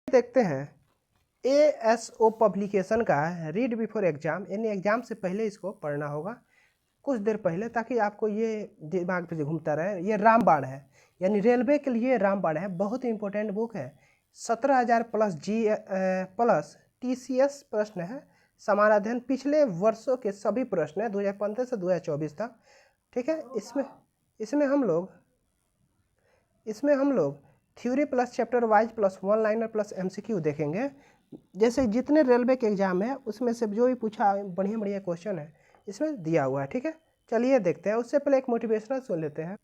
देखते हैं ASO publication का रीड बिफोर एग्जाम, यानी एग्जाम से पहले इसको पढ़ना होगा कुछ देर पहले, ताकि आपको ये दिमाग पे घूमता रहे। ये रामबाण है, यानी रेलवे के लिए रामबाण है, बहुत ही इंपॉर्टेंट बुक है। 17,000 प्लस प्लस TCS प्रश्न है। समान अध्ययन पिछले वर्षों के सभी प्रश्न है 2015 से 2024 तक। ठीक है, इसमें हम लोग theory plus chapter wise plus one liner plus MCQ देखेंगे। जैसे जितने रेलवे के एग्जाम है उसमें से जो भी पूछा बढ़िया बढ़िया क्वेश्चन है इसमें दिया हुआ है। ठीक है, चलिए देखते हैं। उससे पहले एक मोटिवेशनल सुन लेते हैं।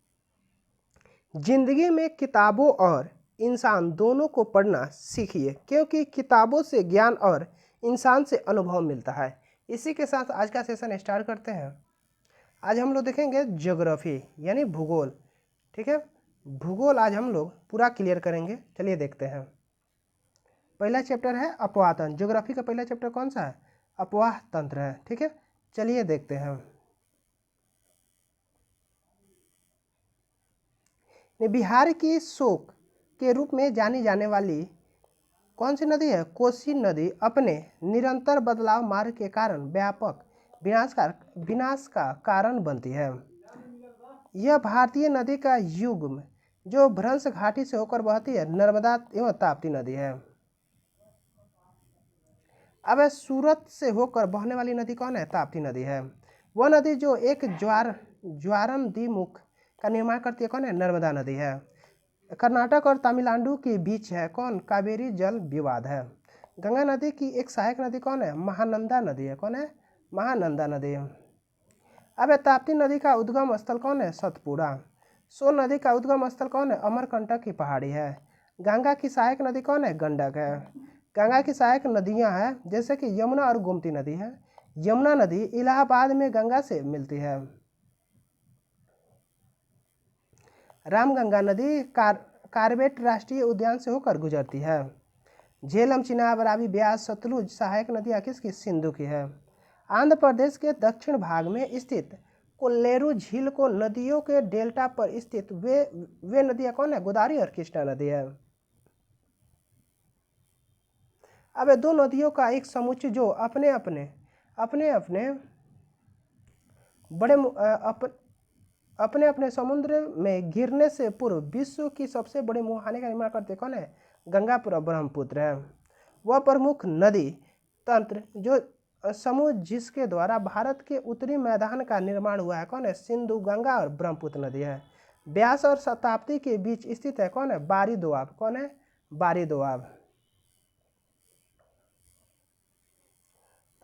जिंदगी में किताबों और इंसान दोनों को पढ़ना सीखिए, क्योंकि किताबों से ज्ञान और इंसान से अनुभव मिलता है। इसी के साथ आज का सेशन स्टार्ट करते हैं। आज हम लोग देखेंगे ज्योग्राफी यानी भूगोल। ठीक है, भूगोल आज हम लोग पूरा क्लियर करेंगे। चलिए देखते हैं। पहला चैप्टर है अपवाह तंत्र। ज्योग्राफी का पहला चैप्टर कौन सा है? अपवाह तंत्र है। ठीक है, चलिए देखते हैं। बिहार की शोक के रूप में जानी जाने वाली कौन सी नदी है? कोसी नदी अपने निरंतर बदलाव मार्ग के कारण व्यापक विनाश का कारण बनती है। यह भारतीय नदी का युग्म जो भ्रंश घाटी से होकर बहती है नर्मदा एवं ताप्ती नदी है। अब सूरत से होकर बहने वाली नदी कौन है? ताप्ती नदी है। वह नदी जो एक ज्वारनदीमुख का निर्माण करती है कौन है? नर्मदा नदी है। कर्नाटक और तमिलनाडु के बीच है कौन? कावेरी जल विवाद है। गंगा नदी की एक सहायक नदी कौन है? महानंदा नदी है। कौन है? महानंदा नदी। अब ताप्ती नदी का उद्गम स्थल कौन है? सतपुड़ा। सोन नदी का उद्गम स्थल कौन है? अमरकंटक की पहाड़ी है। गंगा की सहायक नदी कौन है? गंडक है। गंगा की सहायक नदियां हैं जैसे कि यमुना और गोमती नदी है। यमुना नदी इलाहाबाद में गंगा से मिलती है। रामगंगा नदी कार्बेट राष्ट्रीय उद्यान से होकर गुजरती है। झेलम, चिनाब, रावी, ब्यास, सतलुज सहायक नदियां किसकी? सिंधु की है। आंध्र प्रदेश के दक्षिण भाग में स्थित कोल्लेरू झील को नदियों के डेल्टा पर स्थित वे नदियां कौन है? गोदावरी और कृष्णा नदी है। अब दो नदियों का एक समुच्चय जो अपने अपने समुद्र में गिरने से पूर्व विश्व की सबसे बड़ी मुहाने का निर्माण करते कौन है? गंगा और ब्रह्मपुत्र है। वह प्रमुख नदी तंत्र जो समूह जिसके द्वारा भारत के उत्तरी मैदान का निर्माण हुआ है कौन है? सिंधु, गंगा और ब्रह्मपुत्र नदी है। ब्यास और शताब्दी के बीच स्थित है कौन है? बारी दोआब। कौन है? बारी दोआब।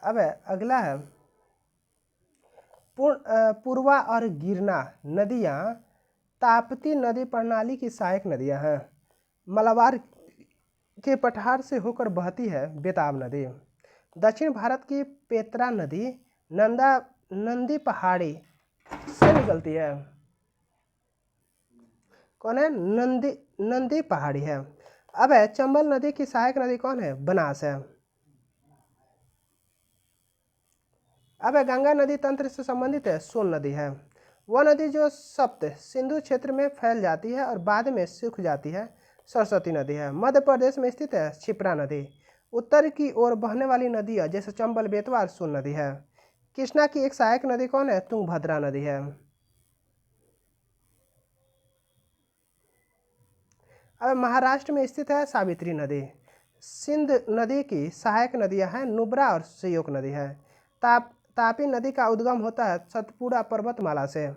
अब अगला है पूर्वा और गिरना नदियां ताप्ती नदी प्रणाली की सहायक नदियां हैं। मलाबार के पठार से होकर बहती है बेताब नदी। दक्षिण भारत की पेत्रा नदी नंदी पहाड़ी से निकलती है। कौन है? नंदी पहाड़ी है। अब चंबल नदी की सहायक नदी कौन है? बनास है। अब गंगा नदी तंत्र से संबंधित है सोन नदी है। वह नदी जो सप्त सिंधु क्षेत्र में फैल जाती है और बाद में सूख जाती है सरस्वती नदी है। मध्य प्रदेश में स्थित है क्षिप्रा नदी। उत्तर की ओर बहने वाली नदियां जैसे चंबल, बेतवा और सोन नदी है। कृष्णा की एक सहायक नदी कौन है? तुंगभद्रा नदी है। अब महाराष्ट्र में स्थित है सावित्री नदी। सिंध नदी की सहायक नदियां हैं नुब्रा और सयोक नदी है। तापी नदी का उद्गम होता है सतपुड़ा पर्वतमाला से।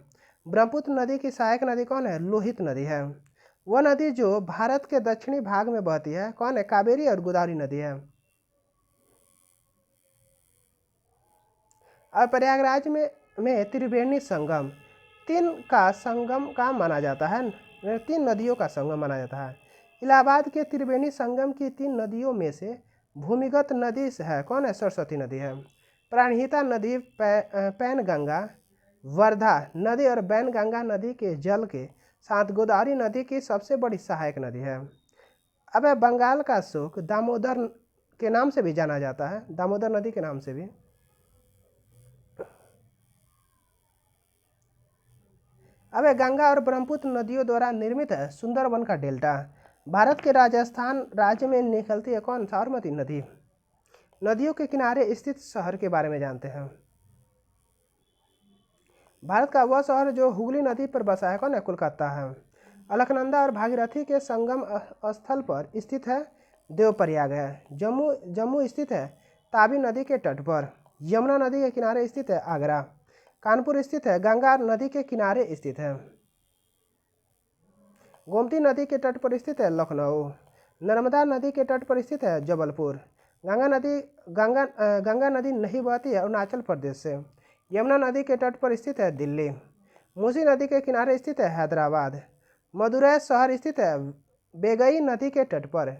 ब्रह्मपुत्र नदी की सहायक नदी कौन है? लोहित नदी है। वह नदी जो भारत के दक्षिणी भाग में बहती है कौन है? कावेरी और गोदावरी नदी है। और प्रयागराज में त्रिवेणी संगम माना जाता है। तीन नदियों का संगम माना जाता है। इलाहाबाद के त्रिवेणी संगम की तीन नदियों में से भूमिगत नदी है कौन है? सरस्वती नदी है। प्राणहिता नदी, पैनगंगा, वर्धा नदी और बैनगंगा नदी के जल के साथ गोदावरी नदी की सबसे बड़ी सहायक नदी है। अब बंगाल का शोक दामोदर के नाम से भी जाना जाता है, दामोदर नदी के नाम से भी। अब गंगा और ब्रह्मपुत्र नदियों द्वारा निर्मित है सुंदरवन का डेल्टा। भारत के राजस्थान राज्य में निकलती है कौन? साबरमती नदी। नदियों के किनारे स्थित शहर के बारे में जानते हैं। भारत का वह शहर जो हुगली नदी पर बसा है कौन है? कोलकाता है। अलकनंदा और भागीरथी के संगम स्थल पर स्थित है देवप्रयाग है। जम्मू जम्मू स्थित है तावी नदी के तट पर। यमुना नदी के किनारे स्थित है आगरा। कानपुर स्थित है गंगा नदी के किनारे स्थित है। गोमती नदी के तट पर स्थित है लखनऊ। नर्मदा नदी के तट पर स्थित है जबलपुर। गंगा नदी नहीं बहती है अरुणाचल प्रदेश से। यमुना नदी के तट पर स्थित है दिल्ली। मूसी नदी के किनारे स्थित है हैदराबाद। मदुरै शहर स्थित है बेगई नदी के तट पर।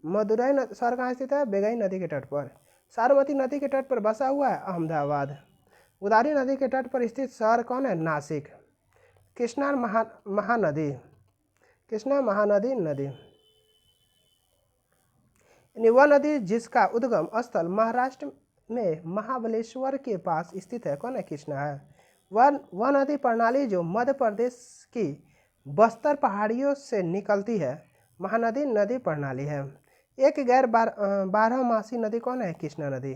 मदुरै शहर कहाँ स्थित है? बेगई नदी के तट पर। साबरमती नदी के तट पर बसा हुआ है अहमदाबाद। गोदावरी नदी के तट पर स्थित शहर कौन है? नासिक। कृष्णा महानदी नदी वह नदी जिसका उद्गम स्थल महाराष्ट्र में महाबलेश्वर के पास स्थित है कौन है? कृष्णा है। वह नदी प्रणाली जो मध्य प्रदेश की बस्तर पहाड़ियों से निकलती है महानदी नदी प्रणाली है। एक गैर बारहमासी नदी कौन है? कृष्णा नदी।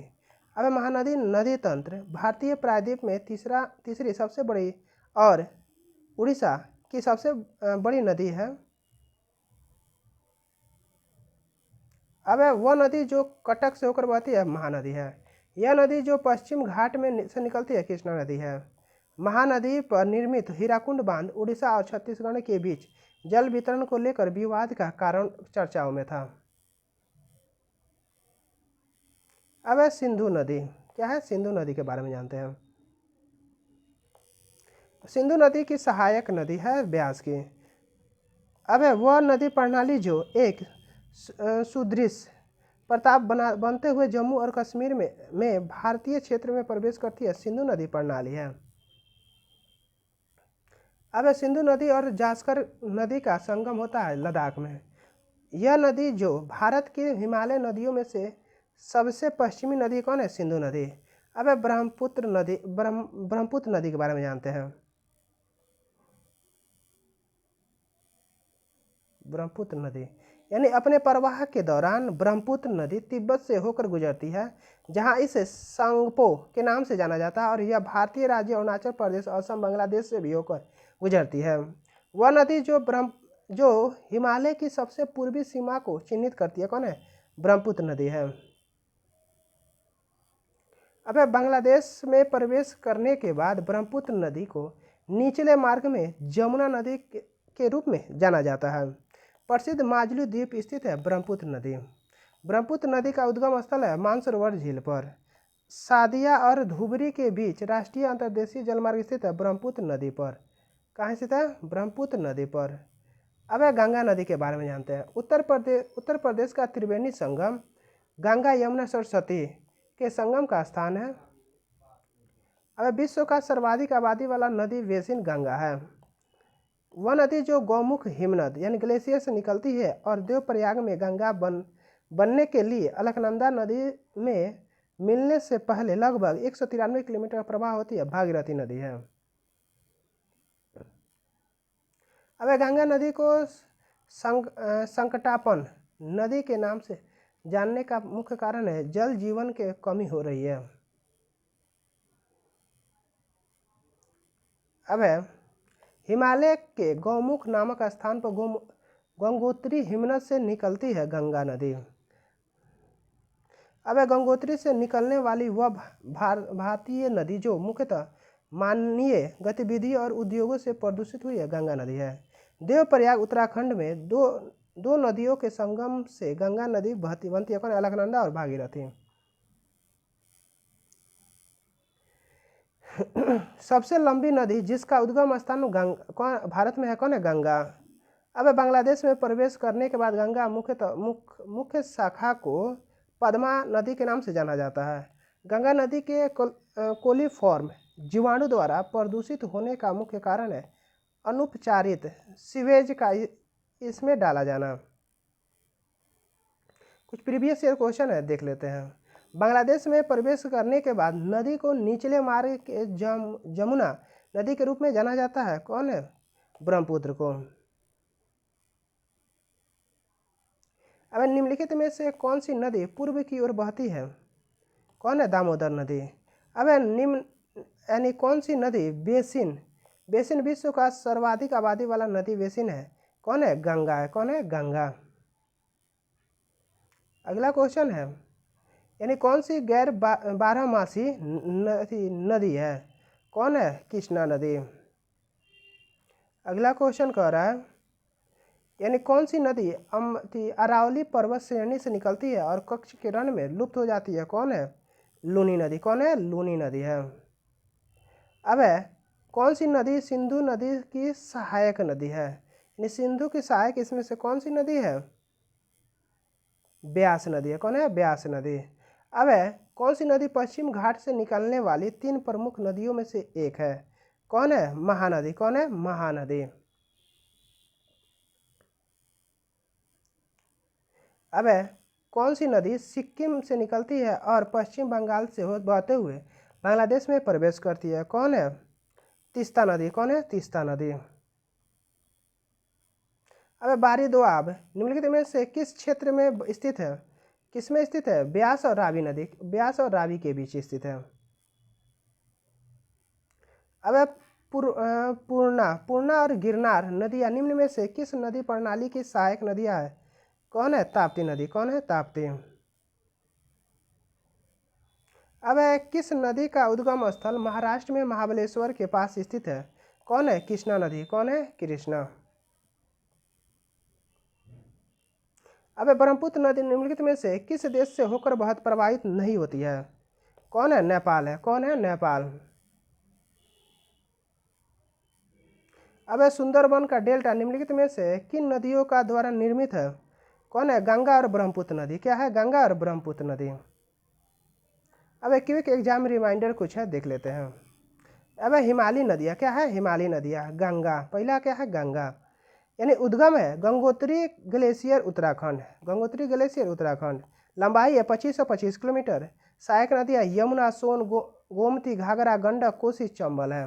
अब महानदी नदी तंत्र भारतीय प्रायद्वीप में तीसरी सबसे बड़ी और उड़ीसा की सबसे बड़ी नदी है। अब वह नदी जो कटक से होकर बहती है महानदी है। यह नदी जो पश्चिम घाट में से निकलती है कृष्णा नदी है। महानदी पर निर्मित हीराकुंड बांध उड़ीसा और छत्तीसगढ़ के बीच जल वितरण को लेकर विवाद का कारण चर्चाओं में था। अब सिंधु नदी क्या है? सिंधु नदी के बारे में जानते हैं। सिंधु नदी की सहायक नदी है ब्यास की। अब वह नदी प्रणाली जो एक सुदृश्य प्रताप बनते हुए जम्मू और कश्मीर में भारतीय क्षेत्र में प्रवेश करती है सिंधु नदी प्रणाली है। अब सिंधु नदी और जास्कर नदी का संगम होता है लद्दाख में। यह नदी जो भारत की हिमालय नदियों में से सबसे पश्चिमी नदी कौन है? सिंधु नदी। अब ब्रह्मपुत्र नदी के बारे में जानते हैं। ब्रह्मपुत्र नदी यानी अपने प्रवाह के दौरान ब्रह्मपुत्र नदी तिब्बत से होकर गुजरती है जहां इसे सांगपो के नाम से जाना जाता है और यह भारतीय राज्य अरुणाचल प्रदेश असम बांग्लादेश से भी होकर गुजरती है। वह नदी जो हिमालय की सबसे पूर्वी सीमा को चिन्हित करती है कौन है? ब्रह्मपुत्र नदी है। अब बांग्लादेश में प्रवेश करने के बाद ब्रह्मपुत्र नदी को निचले मार्ग में जमुना नदी के रूप में जाना जाता है। प्रसिद्ध माजुली द्वीप स्थित है ब्रह्मपुत्र नदी। ब्रह्मपुत्र नदी का उद्गम स्थल है मानसरोवर झील पर। सादिया और धुबरी के बीच राष्ट्रीय अंतर्देशीय जलमार्ग स्थित है ब्रह्मपुत्र नदी पर। कहाँ स्थित है? ब्रह्मपुत्र नदी पर। अब गंगा नदी के बारे में जानते हैं। उत्तर प्रदेश का त्रिवेणी संगम गंगा यमुना सरस्वती के संगम का स्थान है। अब विश्व का सर्वाधिक आबादी वाला नदी बेसिन गंगा है। वह नदी जो गौमुख हिमनद यानी ग्लेशियर से निकलती है और देवप्रयाग में गंगा बनने के लिए अलकनंदा नदी में मिलने से पहले लगभग 193 किलोमीटर प्रवाह होती है भागीरथी नदी है। अब गंगा नदी को संकटापन नदी के नाम से जानने का मुख्य कारण है जल जीवन के कमी हो रही है। अब हिमालय के गौमुख नामक स्थान पर गंगोत्री हिमनद से निकलती है गंगा नदी। अब गंगोत्री से निकलने वाली वह भारतीय नदी जो मुख्यतः मानवीय गतिविधि और उद्योगों से प्रदूषित हुई है गंगा नदी है। देवप्रयाग उत्तराखंड में दो नदियों के संगम से गंगा नदी बनती है अलकनंदा और भागीरथी। सबसे लंबी नदी जिसका उद्गम स्थान भारत में है कौन है? गंगा। अब बांग्लादेश में प्रवेश करने के बाद गंगा मुख्य शाखा को पद्मा नदी के नाम से जाना जाता है। गंगा नदी के कोलीफॉर्म जीवाणु द्वारा प्रदूषित होने का मुख्य कारण है अनुपचारित सीवेज का इसमें डाला जाना। कुछ प्रीवियस ईयर क्वेश्चन है देख लेते हैं। बांग्लादेश में प्रवेश करने के बाद नदी को निचले मार्ग के जमुना नदी के रूप में जाना जाता है कौन है? ब्रह्मपुत्र को। अब निम्नलिखित में से कौन सी नदी पूर्व की ओर बहती है? कौन है? दामोदर नदी। अब निम्न यानी कौन सी नदी बेसिन बेसिन विश्व का सर्वाधिक आबादी वाला नदी बेसिन है? कौन है? गंगा है। कौन है? गंगा। अगला क्वेश्चन है यानी कौन सी गैर बारहमासी नदी है? कौन है? कृष्णा नदी। अगला क्वेश्चन कह रहा है यानी कौन सी नदी अरावली पर्वत श्रेणी से निकलती है और कक्ष किरण में लुप्त हो जाती है? कौन है? लूनी नदी। कौन है? लूनी नदी है। अब कौन सी नदी सिंधु नदी की सहायक नदी है? यानी सिंधु की सहायक इसमें से कौन सी नदी है? ब्यास नदी है। कौन है? ब्यास नदी। अब कौन सी नदी पश्चिम घाट से निकलने वाली 3 प्रमुख नदियों में से एक है? कौन है? महानदी। कौन है? महानदी। अब कौन सी नदी सिक्किम से निकलती है और पश्चिम बंगाल से बहते हुए बांग्लादेश में प्रवेश करती है? कौन है? तीस्ता नदी। कौन है? तीस्ता नदी। अब बारी दोआब निम्नलिखित में से किस क्षेत्र में स्थित है? किस में स्थित है? ब्यास और रावी नदी। ब्यास और रावी के बीच स्थित है। अब पूर्णा और गिरनार नदियाँ निम्न में से किस नदी प्रणाली की सहायक नदियाँ है? कौन है? ताप्ती नदी। कौन है? ताप्ती। अब किस नदी का उद्गम स्थल महाराष्ट्र में महाबलेश्वर के पास स्थित है? कौन है? कृष्णा नदी। कौन है? कृष्णा। अब ब्रह्मपुत्र नदी निम्नलिखित में से किस देश से होकर बहुत प्रवाहित नहीं होती है? कौन है? नेपाल है। कौन है? नेपाल। अब सुंदरबन का डेल्टा निम्नलिखित में से किन नदियों का द्वारा निर्मित है? कौन है? गंगा और ब्रह्मपुत्र नदी। क्या है? गंगा और ब्रह्मपुत्र नदी। अब एक क्विक एग्जाम रिमाइंडर कुछ है, देख लेते हैं। अब हिमालयी नदियाँ क्या है? हिमालयी नदियाँ। गंगा पहला क्या है? गंगा यानी उद्गम है गंगोत्री ग्लेशियर उत्तराखंड। गंगोत्री ग्लेशियर उत्तराखंड। लंबाई है 2525 किलोमीटर। सहायक नदियाँ यमुना, सोन, गोमती, घाघरा, गंडक, कोसी, चंबल है।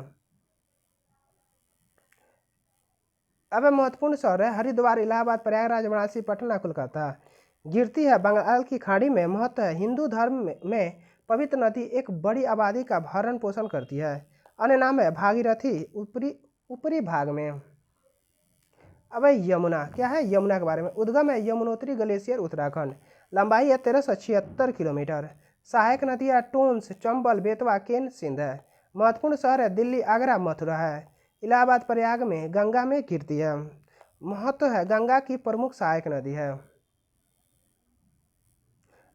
अब महत्वपूर्ण शहर है हरिद्वार, इलाहाबाद, प्रयागराज, वाराणसी, पटना, कोलकाता। गिरती है बंगाल की खाड़ी में। महत्व है हिंदू धर्म में पवित्र नदी एक बड़ी आबादी का भरण पोषण करती है। अन्य नाम है भागीरथी ऊपरी भाग में। अब यमुना क्या है? यमुना के बारे में उद्गम है यमुनोत्री ग्लेशियर उत्तराखंड। लंबाई है 1376 किलोमीटर। सहायक नदियाँ टोंस, चंबल, बेतवा, केन, सिंध है। महत्वपूर्ण शहर है दिल्ली, आगरा, मथुरा है। इलाहाबाद प्रयाग में गंगा में गिरती है। महत्व है गंगा की प्रमुख सहायक नदी है।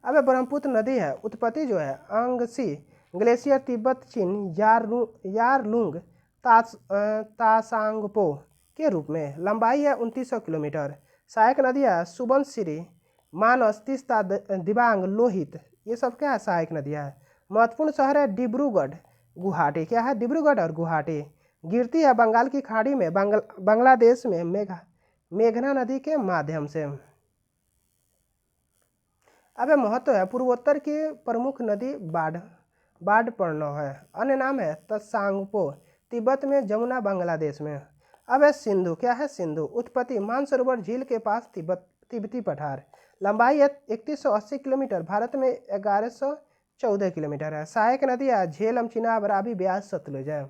अब ब्रह्मपुत्र नदी है उत्पत्ति जो है अंगसी ग्लेशियर, तिब्बत, चीन, यारलुंग, तासांगपो के रूप में। लंबाई है 2900 किलोमीटर। सहायक नदियाँ सुबनसिरी, मानस, तीस्ता, दिबांग, लोहित, ये सब क्या है? सहायक नदियाँ है। महत्वपूर्ण शहर है डिब्रूगढ़, गुवाहाटी। क्या है? डिब्रूगढ़ और गुवाहाटी। गिरती है बंगाल की खाड़ी में बांग्लादेश में मेघना नदी के माध्यम से। अब महत्व है पूर्वोत्तर की प्रमुख नदी बाढ़ है। अन्य नाम है तसांगपो, तिब्बत में, जमुना बांग्लादेश में। अब है सिंधु। क्या है? सिंधु उत्पत्ति मानसरोवर झील के पास, तिब्बती पठार। लंबाई है 3180 किलोमीटर। भारत में 1114 किलोमीटर है। सहायक नदियाँ झेलम, चिनाब, रावी, ब्यास, सतलुज है।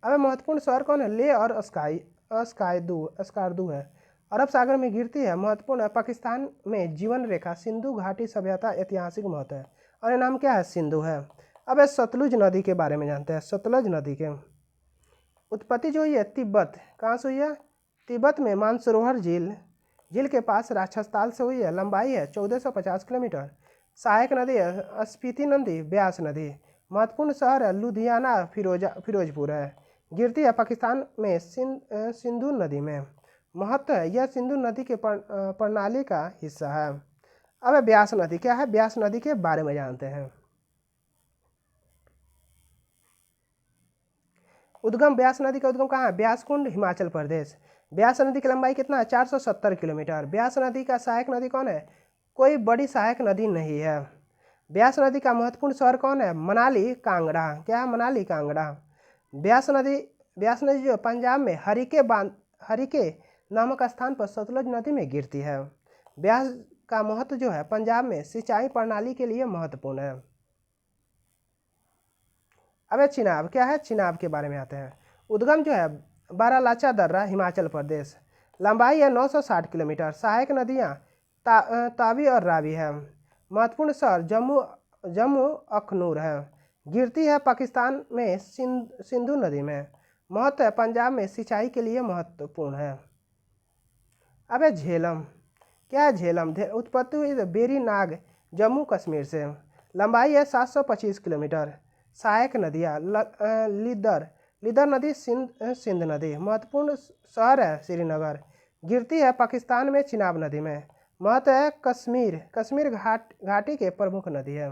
अब महत्वपूर्ण शहर कौन है? ले और स्कार्दू है। अरब सागर में गिरती है। महत्वपूर्ण है पाकिस्तान में जीवन रेखा, सिंधु घाटी सभ्यता, ऐतिहासिक महत्व है। और नाम क्या है? सिंधु है। अब सतलुज नदी के बारे में जानते हैं। सतलुज नदी के उत्पत्ति जो हुई है तिब्बत, कहाँ से हुई है? तिब्बत में मानसरोवर झील के पास राक्षसताल से हुई है। लंबाई है 1450 किलोमीटर। सहायक नदी है स्पीति नदी, ब्यास नदी। महत्वपूर्ण शहर है लुधियाना, फिरोजपुर है। गिरती है पाकिस्तान में सिंधु नदी में। महत्व है यह सिंधु नदी के प्रणाली का हिस्सा है। अब ब्यास नदी क्या है? ब्यास नदी के बारे में जानते हैं। उद्गम ब्यास नदी का उद्गम कहाँ है? ब्यास कुंड, हिमाचल प्रदेश। ब्यास नदी की लंबाई कितना है? 470 किलोमीटर। ब्यास नदी का सहायक नदी कौन है? कोई बड़ी सहायक नदी नहीं है। ब्यास नदी का महत्वपूर्ण शहर कौन है? मनाली, कांगड़ा। क्या है? मनाली, कांगड़ा। ब्यास नदी ब्यास नदी जो पंजाब में हरिके नामक स्थान पर सतलुज नदी में गिरती है। ब्यास का महत्व जो है पंजाब में सिंचाई प्रणाली के लिए महत्वपूर्ण है। अब चिनाब क्या है, चिनाब के बारे में आते हैं। उद्गम जो है बारालाचा दर्रा हिमाचल प्रदेश, लंबाई है 960 किलोमीटर। सहायक नदियाँ तावी और रावी है। महत्वपूर्ण शहर जम्मू अखनूर है। गिरती है पाकिस्तान में सिंधु नदी में। महत्व है पंजाब में सिंचाई के लिए महत्वपूर्ण है। अब है झेलम क्या है, झेलम उत्पत्ति हुई बेरी नाग जम्मू कश्मीर से। लंबाई है 725 किलोमीटर। सहायक नदियाँ लिदर नदी सिंध नदी। महत्वपूर्ण शहर है श्रीनगर। गिरती है पाकिस्तान में चिनाब नदी में। महत्व है कश्मीर घाटी के प्रमुख नदी है।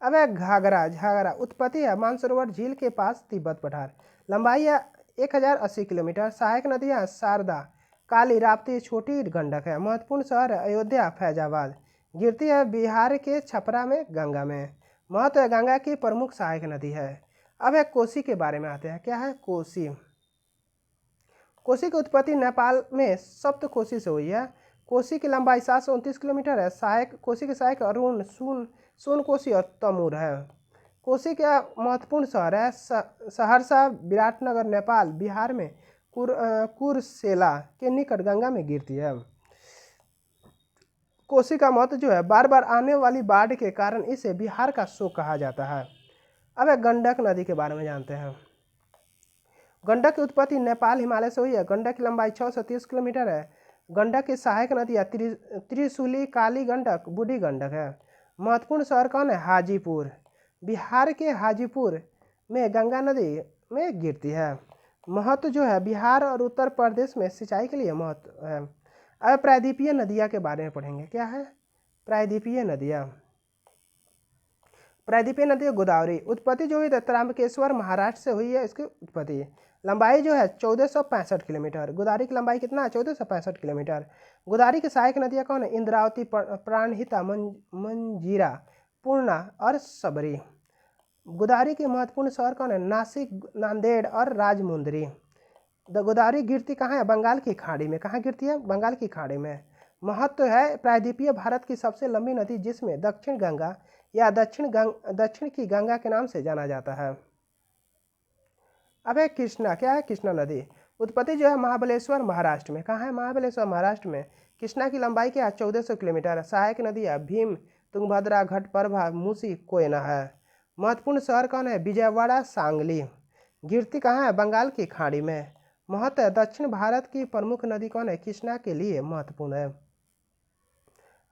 अब है घाघरा उत्पत्ति है मानसरोवर झील के पास तिब्बत पठार। लंबाई है 1080 किलोमीटर। सहायक नदियाँ शारदा, काली, राप्ती, छोटी गंडक है। महत्वपूर्ण शहर है अयोध्या, फैजाबाद। गिरती है बिहार के छपरा में गंगा में। महत्व है गंगा की प्रमुख सहायक नदी है। अब है कोसी के बारे में आते हैं। क्या है कोसी की उत्पत्ति नेपाल में सप्तकोशी से हुई है। कोसी की लंबाई 729 किलोमीटर है। कोसी के सहायक अरुण, सोनकोशी और तमूर है। कोसी का महत्वपूर्ण शहर है सहरसा, विराटनगर नेपाल, बिहार में कुरसेला के निकट गंगा में गिरती है। कोसी का महत्व जो है बार बार आने वाली बाढ़ के कारण इसे बिहार का शोक कहा जाता है। अब गंडक नदी के बारे में जानते हैं। गंडक की उत्पत्ति नेपाल हिमालय से हुई है। गंडक की लंबाई 630 किलोमीटर है। गंडक की सहायक नदियाँ त्रिशूली, काली गंडक, बूढ़ी गंडक है। महत्वपूर्ण शहर कौन है, हाजीपुर। बिहार के हाजीपुर में गंगा नदी में गिरती है। महत्व जो है बिहार और उत्तर प्रदेश में सिंचाई के लिए महत्व है। अब प्रायद्वीपीय नदियाँ के बारे में पढ़ेंगे। क्या है प्रायद्वीपीय नदियाँ। प्रायद्वीपीय नदी गोदावरी उत्पत्ति जो हुई त्रंबकेश्वर महाराष्ट्र से हुई है। इसकी उत्पत्ति लंबाई जो है 1465 किलोमीटर। गोदावरी की लंबाई कितना है, 1465 किलोमीटर। गोदावरी की सहायक नदियाँ कौन है, इंद्रावती, प्राणहिता, मंजीरा, पूर्णा और सबरी। गोदावरी के महत्वपूर्ण शहर कौन है, नासिक, नांदेड़ और राजमुंदरी। गोदावरी गिरती कहाँ है, बंगाल की खाड़ी में। कहाँ गिरती है, बंगाल की खाड़ी में। महत्व है प्रायद्वीपीय भारत की सबसे लंबी नदी जिसमें दक्षिण गंगा या दक्षिण की गंगा के नाम से जाना जाता है। अब है कृष्णा। क्या है कृष्णा नदी उत्पत्ति जो है महाबलेश्वर महाराष्ट्र में। कहाँ है, महाबलेश्वर महाराष्ट्र में। कृष्णा की लंबाई क्या है, 1400 किलोमीटर। सहायक नदियाँ भीम, तुंगभद्रा, घटप्रभा, मूसी, कोयना है। महत्वपूर्ण शहर कौन है, विजयवाड़ा, सांगली। गिरती कहाँ है, बंगाल की खाड़ी में। महत्व है दक्षिण भारत की प्रमुख नदी कौन है, कृष्णा के लिए महत्वपूर्ण है।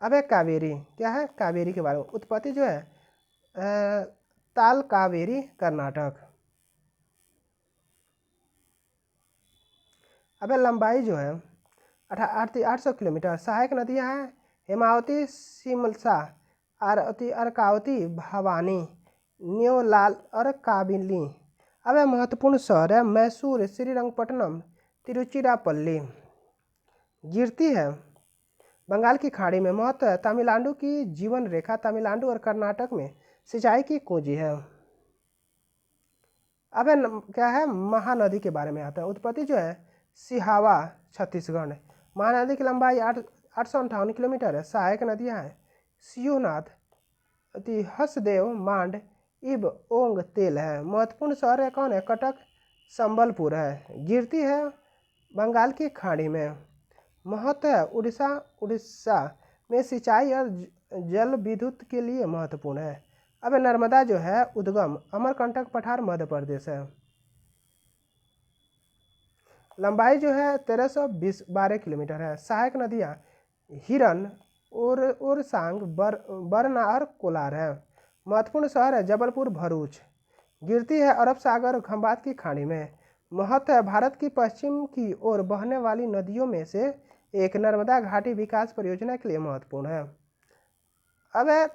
अब है कावेरी। क्या है कावेरी के बारे में। उत्पत्ति जो है ताल कावेरी, कर्नाटक। अब लंबाई जो है 800 किलोमीटर। सहायक नदियाँ हैं हेमावती, सिमलसा, आरती, अर्कावती, भवानी, न्योलाल और काबिली। अब महत्वपूर्ण शहर है मैसूर, श्रीरंगपट्टनम, तिरुचिरापल्ली। गिरती है बंगाल की खाड़ी में। महत्व है तमिलनाडु की जीवन रेखा। तमिलनाडु और कर्नाटक में सिंचाई की कुंजी है। अब क्या है महानदी के बारे में आता है। उत्पत्ति जो है सिहावा, छत्तीसगढ़। महानदी की लंबाई 858 किलोमीटर है। सहायक नदियाँ हैं शिवनाथ, हसदेव, मांड, इब, ओंग, तेल है। महत्वपूर्ण शहर है कौन है, कटक, संबलपुर है। गिरती है बंगाल की खाड़ी में। महत्व है उड़ीसा में सिंचाई और जल विद्युत के लिए महत्वपूर्ण है। अब नर्मदा जो है उद्गम अमरकंटक पठार मध्य प्रदेश है। लंबाई जो है 1312 किलोमीटर है। सहायक नदियाँ हिरन, ओरसांग, बरना और कोलार है। महत्वपूर्ण शहर है जबलपुर, भरूच। गिरती है अरब सागर और खंबात की खाड़ी में। महत्व है भारत की पश्चिम की ओर बहने वाली नदियों में से एक। नर्मदा घाटी विकास परियोजना के लिए महत्वपूर्ण है। अब है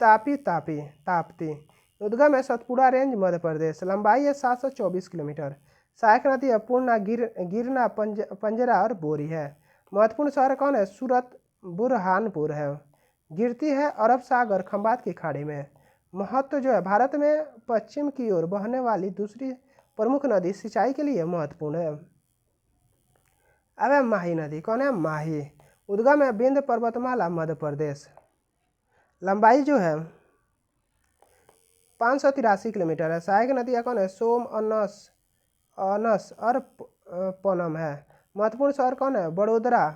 ताप्ती। उद्गम है सतपुड़ा रेंज, मध्य प्रदेश। लंबाई है 724 किलोमीटर। सहायक नदी है पूर्णा, गिरना, पंजरा और बोरी है। महत्वपूर्ण शहर कौन है, सूरत, बुरहानपुर है। गिरती है अरब सागर, खंबात की खाड़ी में। महत्व जो है, भारत में पश्चिम की ओर बहने वाली दूसरी प्रमुख नदी सिंचाई के लिए महत्वपूर्ण है। अब है माही नदी। कौन है? माही। उद्गम है विंध्य पर्वतमाला मध्य प्रदेश। लंबाई जो है 583 किलोमीटर है। सहायक नदियाँ कौन है? सोम, अनस अनस और पनम है। महत्वपूर्ण शहर कौन है? बड़ोदरा,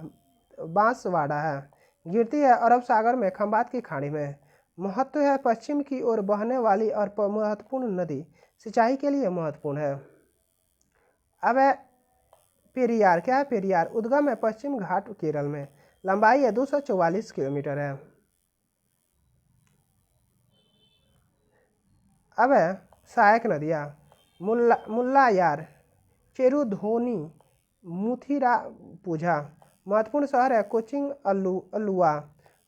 बांसवाड़ा है। गिरती है अरब सागर में खंबात की खाड़ी में। महत्व है पश्चिम की ओर बहने वाली और महत्वपूर्ण नदी सिंचाई के लिए महत्वपूर्ण है। अब है पेरियार। क्या है? पेरियार। उद्गम है पश्चिम घाट केरल में। लंबाई है 244 किलोमीटर है। अब है सहायक नदियाँ। मुल्लायार, चेरुधोनी, मुथिरापुझा। महत्वपूर्ण शहर है कोचिन, अलुवा।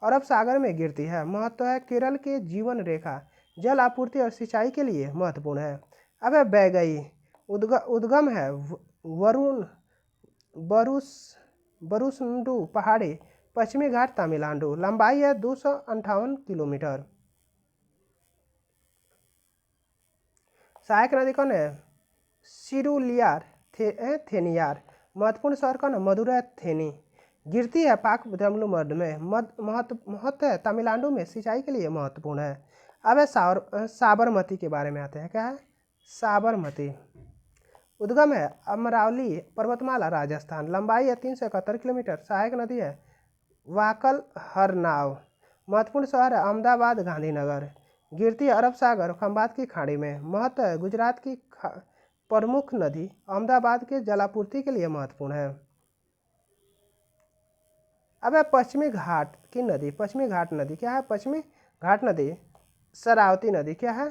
अरब सागर में गिरती है। महत्व है केरल के जीवन रेखा जल आपूर्ति और सिंचाई के लिए महत्वपूर्ण है। अब है बैगई। उद्गम है वरुण बरुसुंडू पहाड़ी, पश्चिमी घाट, तमिलनाडु। लंबाई है 258 किलोमीटर। सहायक नदी कौन है? सिरुलियार, थेनियार। महत्वपूर्ण शहर कौन है? मदुरै, थेनी। गिरती है पाक तमिलनाडु में। महत्व है तमिलनाडु में सिंचाई के लिए महत्वपूर्ण है। अब है साबरमती के बारे में आते हैं। क्या है? साबरमती। उद्गम है अमरावली पर्वतमाला, राजस्थान। लंबाई है 371 किलोमीटर। सहायक नदी है वाकल, हरनाव। महत्वपूर्ण शहर है अहमदाबाद, गांधीनगर। गिरती है अरब सागर खंबात की खाड़ी में। महत्व है गुजरात की प्रमुख नदी अहमदाबाद के जलापूर्ति के लिए महत्वपूर्ण है। अब है पश्चिमी घाट की नदी। पश्चिमी घाट नदी क्या है? पश्चिमी घाट नदी शरावती नदी। क्या है?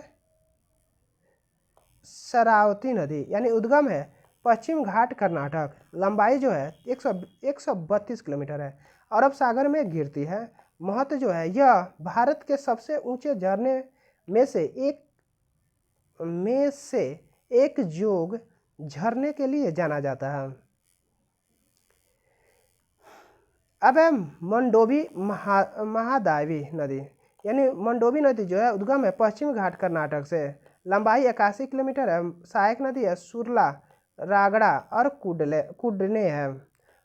शरावती नदी। यानी उद्गम है पश्चिम घाट कर्नाटक। लंबाई जो है 132 किलोमीटर है। अरब सागर में गिरती है। महत्व जो है यह भारत के सबसे ऊंचे झरने में से एक जोग झरने के लिए जाना जाता है। अब है मंडोवी महादावी नदी। यानी मंडोवी नदी जो है उद्गम है पश्चिम घाट कर्नाटक से। लंबाई 81 किलोमीटर है। सहायक नदी है सुरला, रागड़ा और कुडने है।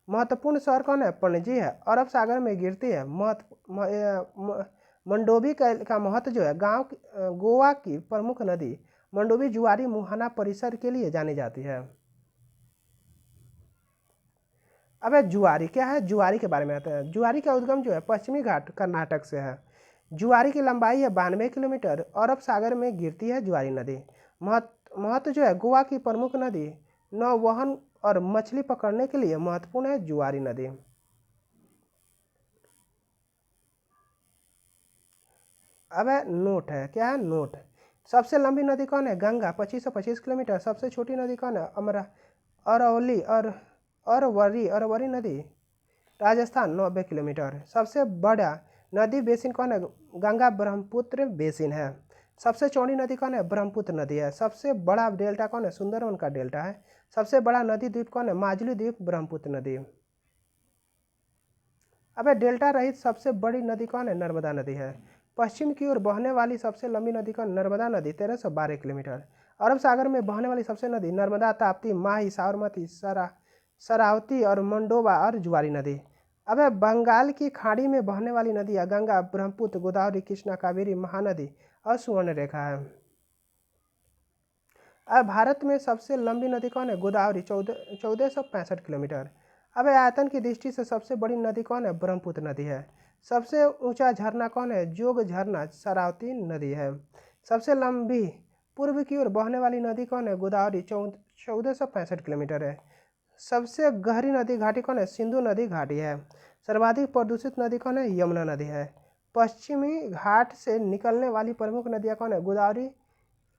महत्वपूर्ण शहर कौन है? पणजी है। अरब सागर में गिरती है। मंडोवी का महत्व जो है गोवा की प्रमुख नदी मंडोवी जुआरी मुहाना परिसर के लिए जानी जाती है। अब है जुआरी। क्या है? जुआरी के बारे में आते हैं। जुआरी का उद्गम जो है पश्चिमी घाट कर्नाटक से है। जुआरी की लंबाई है 92 किलोमीटर। अरब सागर में गिरती है जुआरी नदी। महत्व जो है गोवा की प्रमुख नदी नौवहन और मछली पकड़ने के लिए महत्वपूर्ण है जुआरी नदी। अब है नोट है। क्या है? नोट। सबसे लंबी नदी कौन है? गंगा, 2525 किलोमीटर। सबसे छोटी नदी कौन है? अरवली अरवरी नदी, राजस्थान, 90 किलोमीटर। सबसे बड़ा नदी बेसिन कौन है? गंगा ब्रह्मपुत्र बेसिन है। सबसे चौड़ी नदी कौन है? ब्रह्मपुत्र नदी है। सबसे बड़ा डेल्टा कौन है? सुंदरवन का डेल्टा है। सबसे बड़ा नदी द्वीप कौन है? माजुली द्वीप, ब्रह्मपुत्र नदी। अब डेल्टा रहित सबसे बड़ी नदी कौन है? नर्मदा नदी है। पश्चिम की ओर बहने वाली सबसे लंबी नदी कौन? नर्मदा नदी, 1312 किलोमीटर। अरब सागर में बहने वाली सबसे नदी नर्मदा, ताप्ती, माही, साबरमती, शरावती और मंडोवा और जुआरी नदी। अब है बंगाल की खाड़ी में बहने वाली नदियाँ गंगा, ब्रह्मपुत्र, गोदावरी, कृष्णा, कावेरी, महानदी और सुवर्णरेखा है। अब भारत में सबसे लंबी नदी कौन है? गोदावरी, 1465 किलोमीटर। अब आयतन की दृष्टि से सबसे बड़ी नदी कौन है? ब्रह्मपुत्र नदी है। सबसे ऊंचा झरना कौन है? जोग झरना, शरावती नदी है। सबसे लंबी पूर्व की ओर बहने वाली नदी कौन है? गोदावरी, 1465 किलोमीटर है। सबसे गहरी नदी घाटी कौन है? सिंधु नदी घाटी है। सर्वाधिक प्रदूषित नदी कौन है? यमुना नदी है। पश्चिमी घाट से निकलने वाली प्रमुख नदियाँ कौन है? गोदावरी,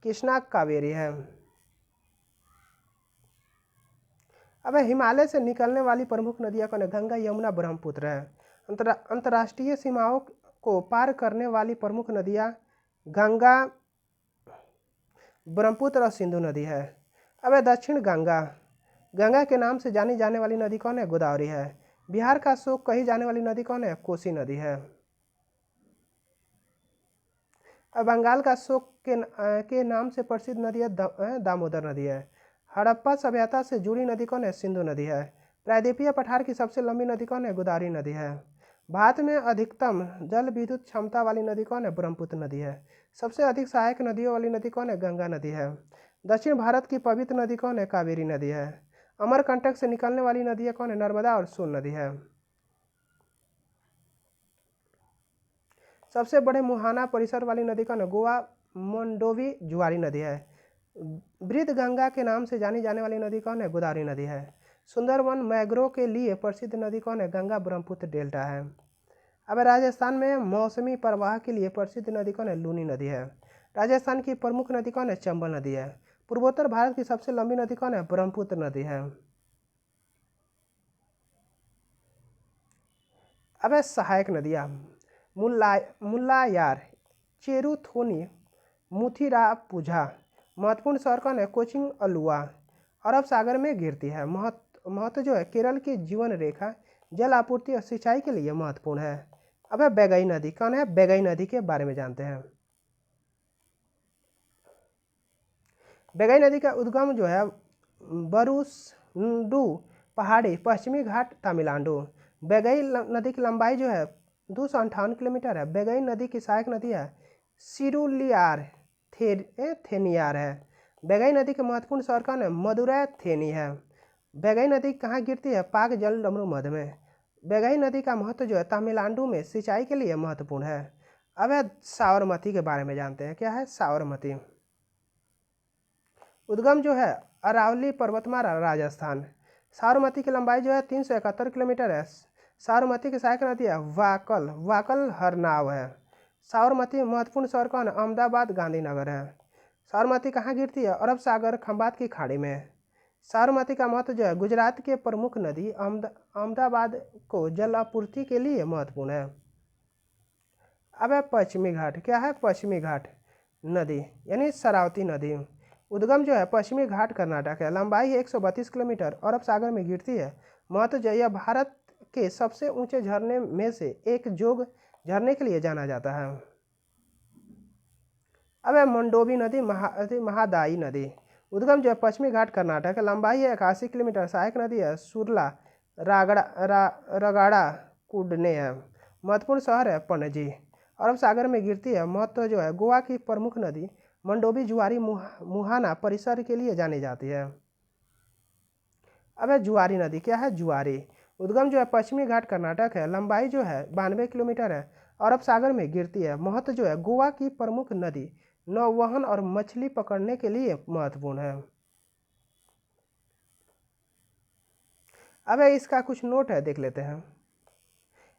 कृष्णा, कावेरी है। अब हिमालय से निकलने वाली प्रमुख नदियाँ कौन है? गंगा, यमुना, ब्रह्मपुत्र है। अंतर्राष्ट्रीय सीमाओं को पार करने वाली प्रमुख नदियाँ गंगा, ब्रह्मपुत्र और सिंधु नदी है। अब दक्षिण गंगा। गंगा के नाम से जानी जाने वाली नदी कौन है? गोदावरी है। बिहार का शोक कही जाने वाली नदी कौन है? कोसी नदी है। बंगाल का अशोक के नाम से प्रसिद्ध नदी है दामोदर नदी है। हड़प्पा सभ्यता से जुड़ी नदी कौन है? सिंधु नदी है। प्रायद्वीपीय पठार की सबसे लंबी नदी कौन है? गोदावरी नदी है। भारत में अधिकतम जल विद्युत क्षमता वाली नदी कौन है? ब्रह्मपुत्र नदी है। सबसे अधिक सहायक नदियों वाली नदी कौन है? गंगा नदी है। दक्षिण भारत की पवित्र नदी कौन है? कावेरी नदी है। अमरकंटक से निकलने वाली नदियाँ कौन है? नर्मदा और सोन नदी है। सबसे बड़े मुहाना परिसर वाली नदी कौन है? गोवा मंडोवी जुआरी नदी है। वृद्ध गंगा के नाम से जानी जाने वाली नदी कौन है? गोदावरी नदी है। सुंदरवन मैंग्रोव के लिए प्रसिद्ध नदी कौन है? गंगा ब्रह्मपुत्र डेल्टा है। अब राजस्थान में मौसमी प्रवाह के लिए प्रसिद्ध नदी कौन है? लूनी नदी है। राजस्थान की प्रमुख नदी कौन है? चंबल नदी है। पूर्वोत्तर भारत की सबसे लंबी नदी कौन है? ब्रह्मपुत्र नदी है। अब सहायक नदियाँ मुल्लायार, चेरुथोनी, मुथिरापुझा। महत्वपूर्ण शहर कौन है? कोचिन, अलुवा। अरब सागर में गिरती है। महत्व जो है केरल की जीवन रेखा जल आपूर्ति और सिंचाई के लिए महत्वपूर्ण है। अब बैगई नदी कौन है? बैगई नदी के बारे में जानते हैं। बैगई नदी का उद्गम जो है बरुसुंडू पहाड़ी, पश्चिमी घाट, तमिलनाडु। बैगई नदी की लंबाई जो है 258 किलोमीटर है। बैगई नदी की सहायक नदी है सिरुलियार, थेनियार है। बैगई नदी के महत्वपूर्ण शहर कौन है? मदुरै, थेनी है। बैगई नदी कहाँ गिरती है? पाक जल डमरू मध्य में। बैगई नदी का महत्व जो है तमिलनाडु में सिंचाई के लिए महत्वपूर्ण है। अब साबरमती के बारे में जानते हैं। क्या है साबरमती? उद्गम जो है अरावली पर्वतमाला, राजस्थान। साबरमती की लंबाई जो है 371 किलोमीटर है। साबरमती की सहायक नदी है वाकल हरनाव है। साबरमती महत्वपूर्ण शहर कौन है? अहमदाबाद, गांधीनगर है। साबरमती कहाँ गिरती है? अरब सागर, खंबात की खाड़ी में। साबरमती का महत्व जो है गुजरात के प्रमुख नदी अहमदाबाद को जल आपूर्ति के लिए महत्वपूर्ण है। अब पश्चिमी घाट। क्या है? पश्चिमी घाट नदी यानी शरावती नदी। उद्गम जो है पश्चिमी घाट कर्नाटक है। लंबाई है 132 किलोमीटर। अरब सागर में गिरती है। महत्व जो यह भारत के सबसे ऊंचे झरने में से एक जोग झरने के लिए जाना जाता है। अब मंडोवी नदी महादायी नदी। उद्गम जो है पश्चिमी घाट कर्नाटक है। लंबाई है 81 किलोमीटर। सहायक नदी है सुरला, रगाड़ा, कुडने है। महत्वपूर्ण शहर है पणजी। अरब सागर में गिरती है। महत्व जो है गोवा की प्रमुख नदी मंडोवी जुआरी मुहाना परिसर के लिए जानी जाती है। अब जुआरी नदी। क्या है? जुआरी। उद्गम जो है पश्चिमी घाट कर्नाटक है। लंबाई जो है 92 किलोमीटर है। अरब सागर में गिरती है। महत्व जो है गोवा की प्रमुख नदी नौवहन और मछली पकड़ने के लिए महत्वपूर्ण है। अब इसका कुछ नोट है, देख लेते हैं।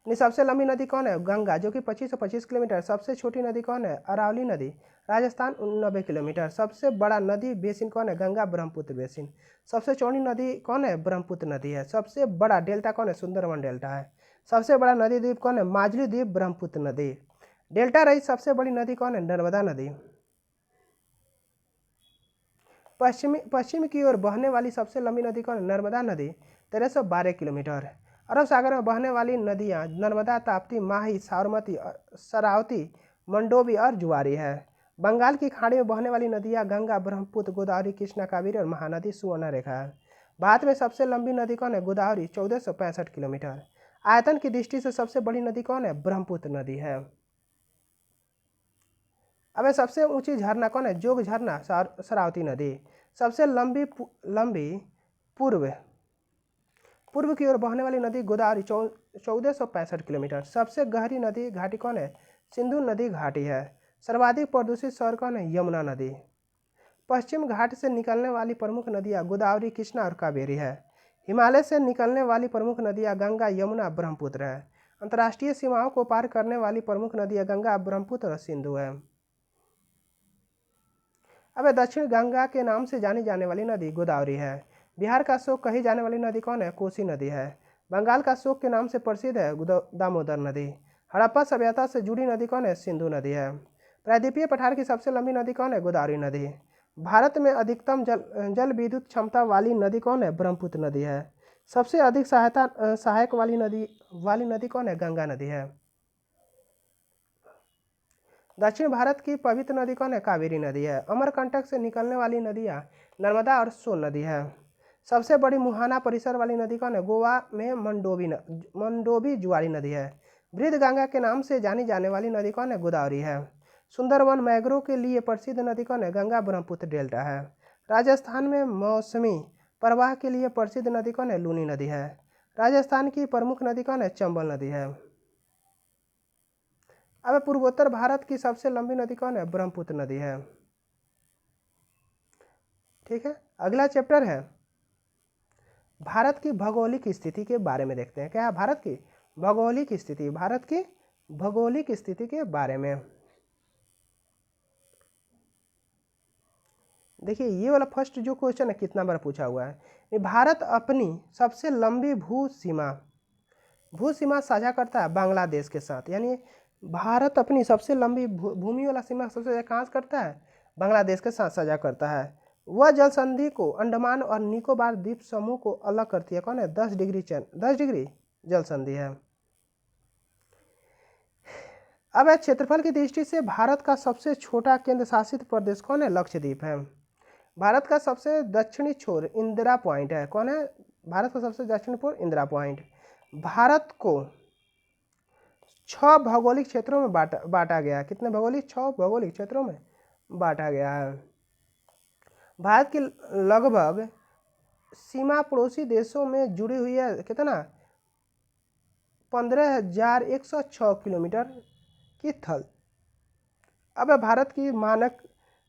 सबसे लंबी नदी कौन है? गंगा, जो कि 2525 किलोमीटर। सबसे छोटी नदी कौन है? अरावली नदी, राजस्थान, 90 किलोमीटर। सबसे बड़ा नदी बेसिन कौन है? गंगा ब्रह्मपुत्र बेसिन। सबसे चौड़ी नदी कौन है? ब्रह्मपुत्र नदी है। सबसे बड़ा डेल्टा कौन है? सुंदरवन डेल्टा है। सबसे बड़ा नदी द्वीप कौन है? माजुली द्वीप, ब्रह्मपुत्र नदी। डेल्टा रही सबसे बड़ी नदी कौन है? नर्मदा नदी। पश्चिम की ओर बहने वाली सबसे लंबी नदी कौन है? नर्मदा नदी, 1312 किलोमीटर। अरब सागर में बहने वाली नदियां नर्मदा, ताप्ती, माही, साबरमती, शरावती, मंडोवी और जुआरी है। बंगाल की खाड़ी में बहने वाली नदियां गंगा, ब्रह्मपुत्र, गोदावरी, कृष्णा, कावेरी और महानदी सुवर्ण रेखा है। भारत में सबसे लंबी नदी कौन है? गोदावरी, 1465 किलोमीटर। आयतन की दृष्टि से सबसे बड़ी नदी कौन है? ब्रह्मपुत्र नदी है। अब सबसे ऊंची झरना कौन है? जोग झरना, शरावती नदी। सबसे लंबी पूर्व की ओर बहने वाली नदी गोदावरी, 1465 किलोमीटर। सबसे गहरी नदी घाटी कौन है? सिंधु नदी घाटी है। सर्वाधिक प्रदूषित शहर कौन है? यमुना नदी। पश्चिम घाट से निकलने वाली प्रमुख नदियाँ गोदावरी, कृष्णा और कावेरी है। हिमालय से निकलने वाली प्रमुख नदियाँ गंगा, यमुना, ब्रह्मपुत्र है। अंतर्राष्ट्रीय सीमाओं को पार करने वाली प्रमुख नदियाँ गंगा, ब्रह्मपुत्र और सिंधु है। अब दक्षिण गंगा के नाम से जानी जाने वाली नदी गोदावरी है। बिहार का अशोक कही जाने वाली नदी कौन है? कोसी नदी है। बंगाल का अशोक के नाम से प्रसिद्ध है दामोदर नदी। हड़प्पा सभ्यता से जुड़ी नदी कौन है? सिंधु नदी है। प्रायद्वीपीय पठार की सबसे लंबी नदी कौन है? गोदावरी नदी। भारत में अधिकतम जल विद्युत क्षमता वाली नदी कौन है? ब्रह्मपुत्र नदी है। सबसे अधिक सहायक वाली नदी कौन है? गंगा नदी है। दक्षिण भारत की पवित्र नदी कौन है? कावेरी नदी है। अमरकंटक से निकलने वाली नदियाँ नर्मदा और सोन नदी है। सबसे बड़ी मुहाना परिसर वाली नदी कौन है? गोवा में मंडोवी जुआरी नदी है। वृद्ध गंगा के नाम से जानी जाने वाली नदी कौन है? गोदावरी है। सुंदरवन मैग्रोव के लिए प्रसिद्ध नदी कौन है? गंगा ब्रह्मपुत्र डेल्टा है। राजस्थान में मौसमी प्रवाह के लिए प्रसिद्ध नदी कौन है? लूनी नदी है। राजस्थान की प्रमुख नदी कौन है? चंबल नदी है। अब पूर्वोत्तर भारत की सबसे लंबी नदी कौन है? ब्रह्मपुत्र नदी है। ठीक है, अगला चैप्टर है भारत की भौगोलिक स्थिति के बारे में देखते हैं। क्या है? भारत की भौगोलिक स्थिति, भारत की भौगोलिक स्थिति के बारे में। देखिए ये वाला फर्स्ट जो क्वेश्चन है कितना बार पूछा हुआ है। भारत अपनी सबसे लंबी भू सीमा साझा करता है बांग्लादेश के साथ। यानी भारत अपनी सबसे लंबी भूमि वाला सीमा सबसे ज़्यादा कहाँ से करता है? बांग्लादेश के साथ साझा करता है। वह जल संधि को अंडमान और निकोबार द्वीप समूह को अलग करती है। कौन है? 10 डिग्री जल संधि है। अब क्षेत्रफल की दृष्टि से भारत का सबसे छोटा केंद्र शासित प्रदेश कौन है? लक्षद्वीप है। भारत का सबसे दक्षिणी छोर इंदिरा पॉइंट है। कौन है? भारत का सबसे दक्षिणी छोर इंदिरा पॉइंट। भारत को 6 भौगोलिक क्षेत्रों में बांटा गया। कितने भौगोलिक? 6 भौगोलिक क्षेत्रों में बांटा गया है। भारत की लगभग सीमा पड़ोसी देशों में जुड़ी हुई है। कितना? 15,106 किलोमीटर की थल। अब भारत की मानक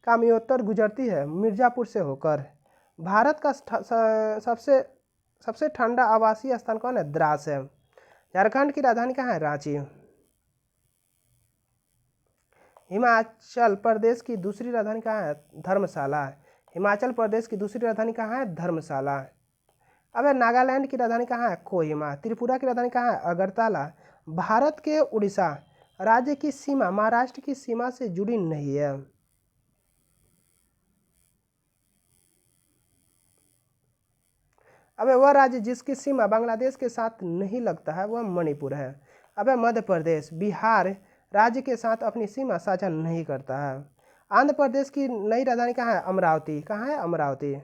कामयोत्तर गुजरती है मिर्जापुर से होकर। भारत का सबसे ठंडा आवासीय स्थान कौन है? द्रास है। झारखंड की राजधानी कहाँ है? रांची। हिमाचल प्रदेश की दूसरी राजधानी कहाँ है? धर्मशाला। हिमाचल प्रदेश की दूसरी राजधानी कहाँ है? धर्मशाला। अब नागालैंड की राजधानी कहाँ है? कोहिमा। त्रिपुरा की राजधानी कहाँ है? अगरतला। भारत के उड़ीसा राज्य की सीमा महाराष्ट्र की सीमा से जुड़ी नहीं है। अब वह राज्य जिसकी सीमा बांग्लादेश के साथ नहीं लगता है वह मणिपुर है। अब मध्य प्रदेश बिहार राज्य के साथ अपनी सीमा साझा नहीं करता है। आंध्र प्रदेश की नई राजधानी कहाँ है? अमरावती। कहाँ है? अमरावती।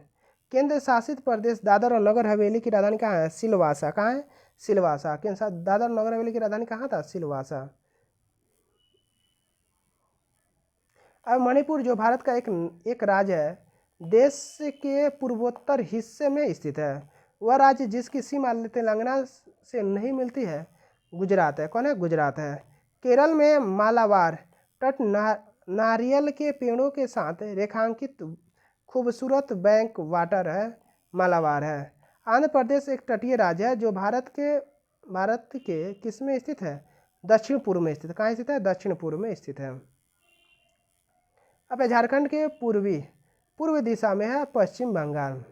केंद्र शासित प्रदेश दादर और नगर हवेली की राजधानी कहाँ है? सिलवासा। कहाँ है? सिलवासा। केंद्र शासित दादर और नगर हवेली की राजधानी कहाँ था? सिलवासा। अब मणिपुर जो भारत का एक राज्य है, देश के पूर्वोत्तर हिस्से में स्थित है। वह राज्य जिसकी सीमा तेलंगाना से नहीं मिलती है गुजरात है। कौन है? गुजरात है। केरल में मालाबार तट नारियल के पेड़ों के साथ रेखांकित खूबसूरत बैंक वाटर है, मालाबार है। आंध्र प्रदेश एक तटीय राज्य है जो भारत के किस में स्थित है? दक्षिण पूर्व में स्थित। कहाँ स्थित है? दक्षिण पूर्व में स्थित है। अब झारखंड के पूर्व दिशा में है पश्चिम बंगाल।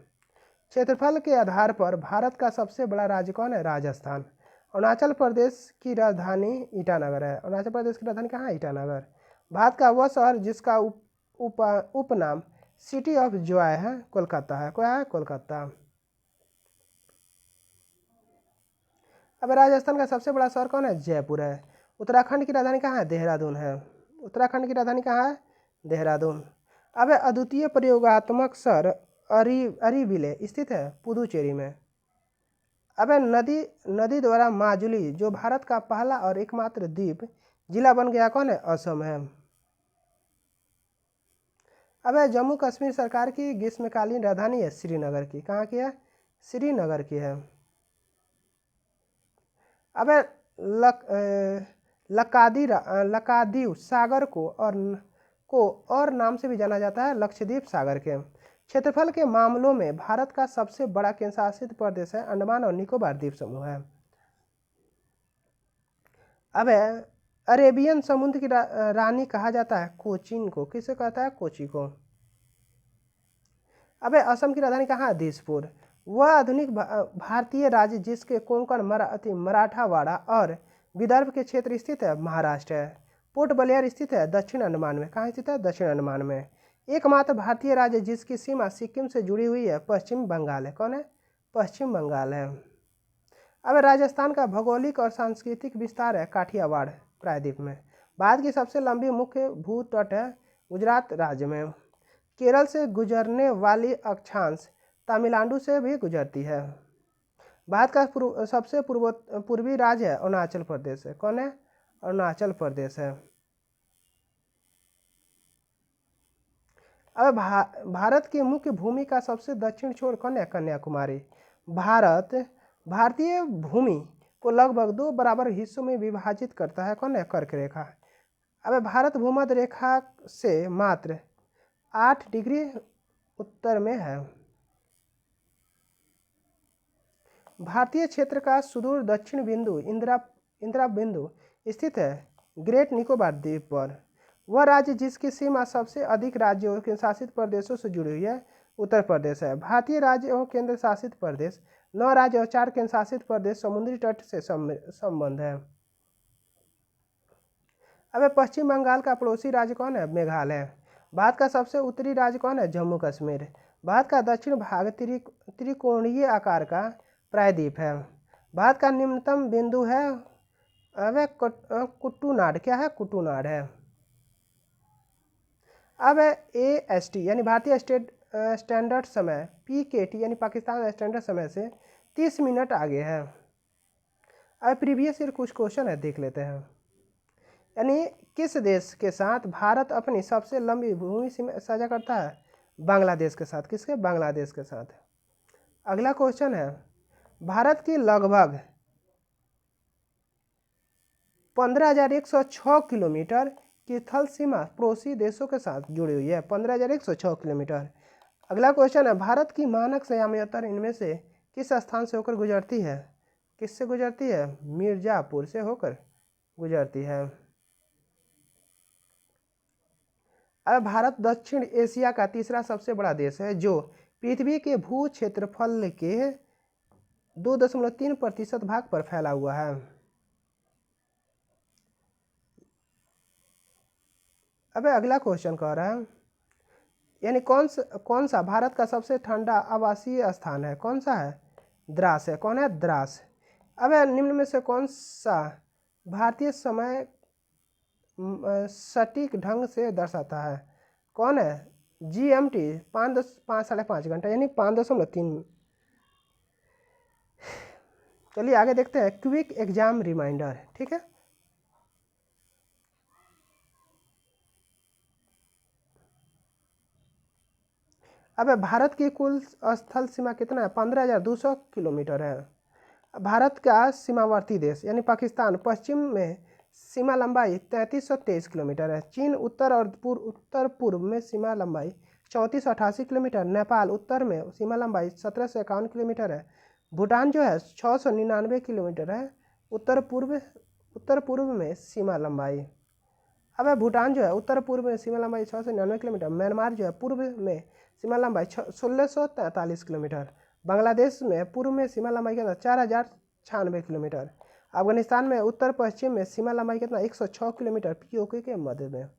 क्षेत्रफल के आधार पर भारत का सबसे बड़ा राज्य कौन है? राजस्थान। अरुणाचल प्रदेश की राजधानी ईटानगर है। अरुणाचल प्रदेश की राजधानी कहाँ है? ईटानगर। भारत का वह शहर जिसका उपनाम सिटी ऑफ जॉय है कोलकाता है। क्या है? कोलकाता। अब राजस्थान का सबसे बड़ा शहर कौन है? जयपुर है। उत्तराखंड की राजधानी कहाँ है? देहरादून है। उत्तराखंड की राजधानी कहाँ है? देहरादून। अब अद्वितीय प्रयोगात्मक शहर अरिविले स्थित है पुदुचेरी में। अब नदी द्वारा माजुली जो भारत का पहला और एकमात्र द्वीप जिला बन गया कौन है? असम है। अब जम्मू कश्मीर सरकार की ग्रीष्मकालीन राजधानी है श्रीनगर की। कहाँ की है? श्रीनगर की है। अब लक्षद्वीप सागर को और नाम से भी जाना जाता है लक्षद्वीप सागर के। क्षेत्रफल के मामलों में भारत का सबसे बड़ा केंद्रशासित प्रदेश है अंडमान और निकोबार द्वीप समूह है। अब अरेबियन समुद्र की रानी कहा जाता है कोचीन को। किसे कहता है? कोची को। अब असम की राजधानी कहाँ है? दिसपुर। वह आधुनिक भारतीय राज्य जिसके कोंकण मराठावाड़ा और विदर्भ के क्षेत्र स्थित है महाराष्ट्र है। पोर्ट ब्लेयर स्थित है दक्षिण अंडमान में। कहाँ स्थित है? दक्षिण अंडमान में। एकमात्र भारतीय राज्य जिसकी सीमा सिक्किम से जुड़ी हुई है पश्चिम बंगाल है। कौन है? पश्चिम बंगाल है। अब राजस्थान का भौगोलिक और सांस्कृतिक विस्तार है काठियावाड़ प्रायद्वीप में। भारत की सबसे लंबी मुख्य भू तट है गुजरात राज्य में। केरल से गुजरने वाली अक्षांश तमिलनाडु से भी गुजरती है। भारत का सबसे पूर्वी राज्य है अरुणाचल प्रदेश है। कौन है? अरुणाचल प्रदेश है। अब भारत की मुख्य भूमि का सबसे दक्षिण छोर कौन है? कन्याकुमारी। भारतीय भूमि को लगभग 2 बराबर हिस्सों में विभाजित करता है। कौन है? कर्क रेखा। अब भारत भूमध्य रेखा से मात्र 8 डिग्री उत्तर में है। भारतीय क्षेत्र का सुदूर दक्षिण बिंदु इंदिरा बिंदु स्थित है ग्रेट निकोबार द्वीप पर। वह राज्य जिसकी सीमा सबसे अधिक राज्यों के शासित प्रदेशों से जुड़ी हुई है उत्तर प्रदेश है। भारतीय राज्य एवं केंद्र शासित प्रदेश 9 राज्य और 4 केंद्र शासित प्रदेश समुद्री तट से संबंध है। अब पश्चिम बंगाल का पड़ोसी राज्य कौन है? मेघालय। भारत का सबसे उत्तरी राज्य कौन है? जम्मू कश्मीर। भारत का दक्षिण भाग त्रिकोणीय आकार का प्रायद्वीप है। भारत का निम्नतम बिंदु है कुट्टूनाड। क्या है? कुट्टूनाड है। अब AST यानी भारतीय स्टैंडर्ड समय PKT यानी पाकिस्तान स्टैंडर्ड समय से 30 मिनट आगे है। अब प्रीवियस ईयर कुछ क्वेश्चन है, देख लेते हैं। यानी किस देश के साथ भारत अपनी सबसे लंबी भूमि सीमा साझा करता है? बांग्लादेश के साथ। किसके? बांग्लादेश के साथ। अगला क्वेश्चन है, भारत की लगभग 15,106 किलोमीटर की थल सीमा पड़ोसी देशों के साथ जुड़ी हुई है। 15,106 किलोमीटर। अगला क्वेश्चन है, भारत की मानक संयाम यात्रा इनमें से किस स्थान से होकर गुजरती है? किससे गुजरती है? मिर्जापुर से होकर गुजरती है। अब भारत दक्षिण एशिया का तीसरा सबसे बड़ा देश है जो पृथ्वी के भू क्षेत्रफल के 2.3% भाग पर फैला हुआ है। अब अगला क्वेश्चन कह रहा है, यानी कौन सा भारत का सबसे ठंडा आवासीय स्थान है? कौन सा है? द्रास है। कौन है? द्रास। अब निम्न में से कौन सा भारतीय समय सटीक ढंग से दर्शाता है? कौन है? GMT 5.5 घंटा यानी 5.3। चलिए आगे देखते हैं, क्विक एग्जाम रिमाइंडर। ठीक है, अब भारत की कुल स्थल सीमा कितना है? 15,200 किलोमीटर है। भारत का सीमावर्ती देश यानी पाकिस्तान पश्चिम में सीमा लंबाई 3323 किलोमीटर है। चीन उत्तर पूर्व में सीमा लंबाई 3488 किलोमीटर। नेपाल उत्तर में सीमा लंबाई 1751 किलोमीटर है। भूटान जो है 699 किलोमीटर है उत्तर पूर्व में सीमा लंबाई। अब भूटान जो है उत्तर पूर्व में सीमा लंबाई 699 किलोमीटर। म्यांमार जो है पूर्व में सीमा लंबाई 1643 किलोमीटर। बांग्लादेश में पूर्व में सीमा लंबाई कितना? 4096 किलोमीटर। अफगानिस्तान में उत्तर पश्चिम में सीमा लंबाई कितना? 106 किलोमीटर POK के मध्य में।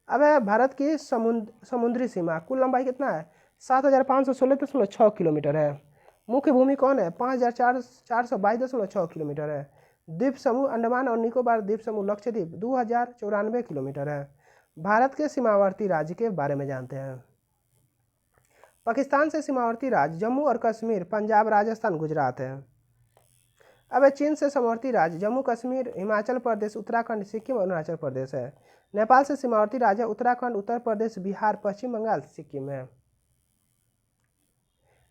अब भारत की समुद्री सीमा कुल लंबाई कितना है? 7516.6 किलोमीटर है। मुख्य भूमि कौन है? 5422.6 किलोमीटर है। द्वीप समूह अंडमान और निकोबार द्वीप समूह लक्षद्वीप 2094 किलोमीटर है। भारत के सीमावर्ती राज्य के बारे में जानते हैं। पाकिस्तान से सीमावर्ती राज्य जम्मू और कश्मीर, पंजाब, राजस्थान, गुजरात है। अब चीन से सीमावर्ती राज्य जम्मू कश्मीर, हिमाचल प्रदेश, उत्तराखंड, सिक्किम और अरुणाचल प्रदेश है। नेपाल से सीमावर्ती राज्य उत्तराखंड, उत्तर प्रदेश, बिहार, पश्चिम बंगाल, सिक्किम है।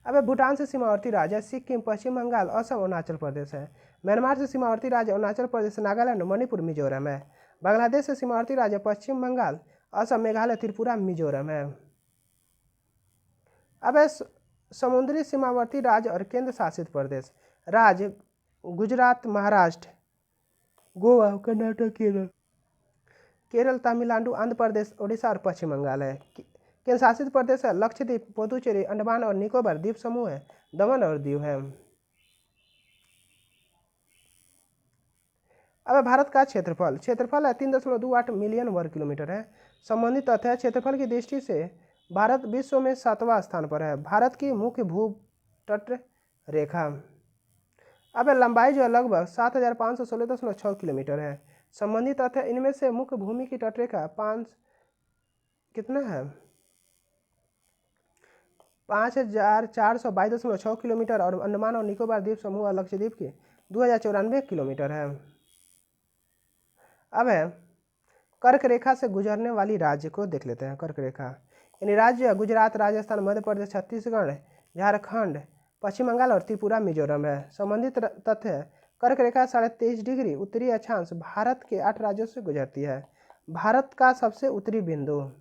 अब भूटान से सीमावर्ती राज्य सिक्किम, पश्चिम बंगाल, असम, अरुणाचल प्रदेश है। म्यांमार से सीमावर्ती राज्य अरुणाचल प्रदेश, नागालैंड, मणिपुर, मिजोरम है। बांग्लादेश से सीमावर्ती राज्य पश्चिम बंगाल, असम, मेघालय, त्रिपुरा, मिजोरम है। अब समुद्री सीमावर्ती राज्य और केंद्र शासित प्रदेश राज्य गुजरात, महाराष्ट्र, गोवा, कर्नाटक, केरल, तमिलनाडु, आंध्र प्रदेश, उड़ीसा और पश्चिम बंगाल है। केंद्र शासित प्रदेश है लक्षद्वीप, पुदुचेरी, अंडमान और निकोबार द्वीप समूह है, दमन और दीव है। अब भारत का क्षेत्रफल है 3.28 मिलियन वर्ग किलोमीटर है। संबंधित तथ्य है, क्षेत्रफल की दृष्टि से भारत विश्व में 7वां स्थान पर है। भारत की मुख्य भू तट रेखा अब लंबाई जो है लगभग 7516.6 किलोमीटर है। संबंधित तथ्य, इनमें से मुख्य भूमि की तटरेखा कितना है 5422.6 किलोमीटर और अंडमान और निकोबार द्वीप समूह और लक्षद्वीप की 2094 किलोमीटर है। अब है कर्क रेखा से गुजरने वाली राज्य को देख लेते हैं। कर्क रेखा यानी राज्य गुजरात, राजस्थान, मध्य प्रदेश, छत्तीसगढ़, झारखंड, पश्चिम बंगाल और त्रिपुरा, मिजोरम है। संबंधित तथ्य, कर्क रेखा 23.5 डिग्री उत्तरी अक्षांश भारत के 8 राज्यों से गुजरती है। भारत का सबसे उत्तरी बिंदु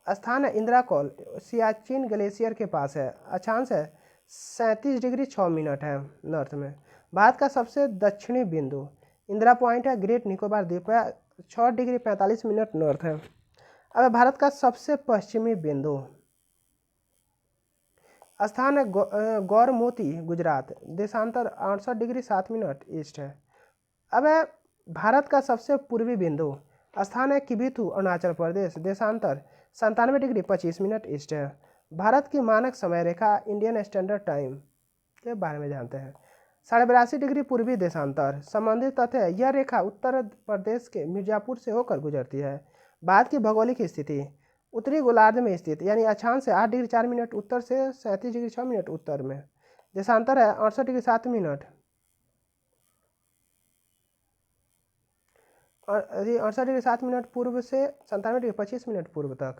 स्थान है इंदिरा कॉल, सियाचिन ग्लेशियर के पास है। अक्षांश है 37 डिग्री 6 मिनट है नॉर्थ में। भारत का सबसे दक्षिणी बिंदु इंदिरा पॉइंट है, ग्रेट निकोबार द्वीप है, 6 डिग्री 45 मिनट नॉर्थ है। अब भारत का सबसे पश्चिमी बिंदु स्थान है गौरमोती, गुजरात, देशांतर 68 डिग्री 7 मिनट ईस्ट है। अब है भारत का सबसे पूर्वी बिंदु स्थान है किबिथु, अरुणाचल प्रदेश, देशांतर 97 डिग्री 25 मिनट ईस्ट है। भारत की मानक समय रेखा इंडियन स्टैंडर्ड टाइम के बारे में जानते हैं। 82.5 डिग्री पूर्वी देशांतर। संबंधित तथ्य, यह रेखा उत्तर प्रदेश के मिर्जापुर से होकर गुजरती है। भारत की भौगोलिक स्थिति उत्तरी गोलार्ध में स्थित, यानी अक्षांश से 8 डिग्री 4 मिनट उत्तर से 37 डिग्री 6 मिनट उत्तर में। देशांतर है 68 डिग्री 7 मिनट, 68 डिग्री 7 मिनट पूर्व से 97 डिग्री 25 मिनट पूर्व तक।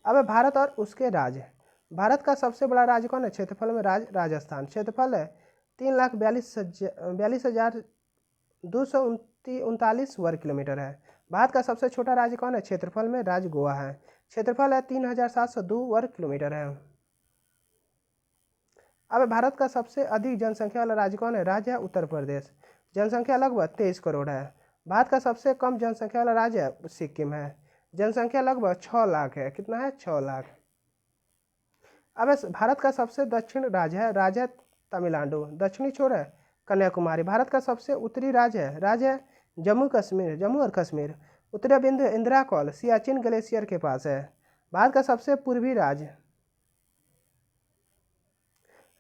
अब भारत और उसके राज्य। भारत का सबसे बड़ा राज्य कौन है क्षेत्रफल में? राजस्थान। क्षेत्रफल है 3,42,239 वर्ग किलोमीटर है। भारत का सबसे छोटा राज्य कौन है क्षेत्रफल में? राज्य गोवा है। क्षेत्रफल है 3,702 वर्ग किलोमीटर है। अब भारत का सबसे अधिक जनसंख्या वाला राज्य कौन है? राज्य है उत्तर प्रदेश। जनसंख्या लगभग 23 करोड़ है। भारत का सबसे कम जनसंख्या वाला राज्य है सिक्किम है। जनसंख्या लगभग 6 लाख है। कितना है? 6 लाख। अब भारत का सबसे दक्षिण राज्य है तमिलनाडु। दक्षिणी छोर है कन्याकुमारी। भारत का सबसे उत्तरी राज्य है जम्मू और कश्मीर। उत्तरी बिंदु इंदिरा कॉल, सियाचिन ग्लेशियर के पास है। भारत का सबसे पूर्वी राज्य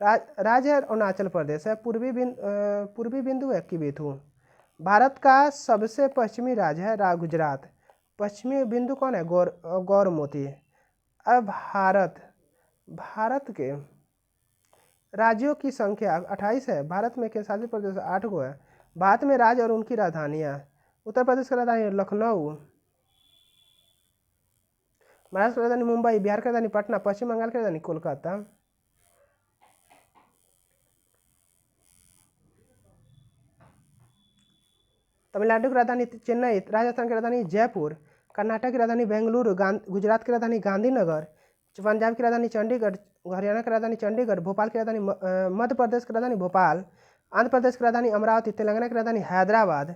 है अरुणाचल प्रदेश है। पूर्वी बिंदु है किबिथु। भारत का सबसे पश्चिमी राज्य है गुजरात। पश्चिमी बिंदु कौन है? गौरमोती। अब भारत के राज्यों की संख्या 28 है। भारत में केंद्रशासित प्रदेश 8 गो है। भारत में राज्य और उनकी राजधानियाँ, उत्तर प्रदेश की राजधानी लखनऊ, महाराष्ट्र की राजधानी मुंबई, बिहार की राजधानी पटना, पश्चिम बंगाल की राजधानी कोलकाता, तमिलनाडु की राजधानी चेन्नई, राजस्थान की राजधानी जयपुर, कर्नाटक की राजधानी बेंगलुरु, गुजरात की राजधानी गांधीनगर, पंजाब की राजधानी चंडीगढ़, हरियाणा की राजधानी चंडीगढ़, भोपाल की राजधानी मध्य प्रदेश की राजधानी भोपाल, आंध्र प्रदेश की राजधानी अमरावती, तेलंगाना की राजधानी हैदराबाद,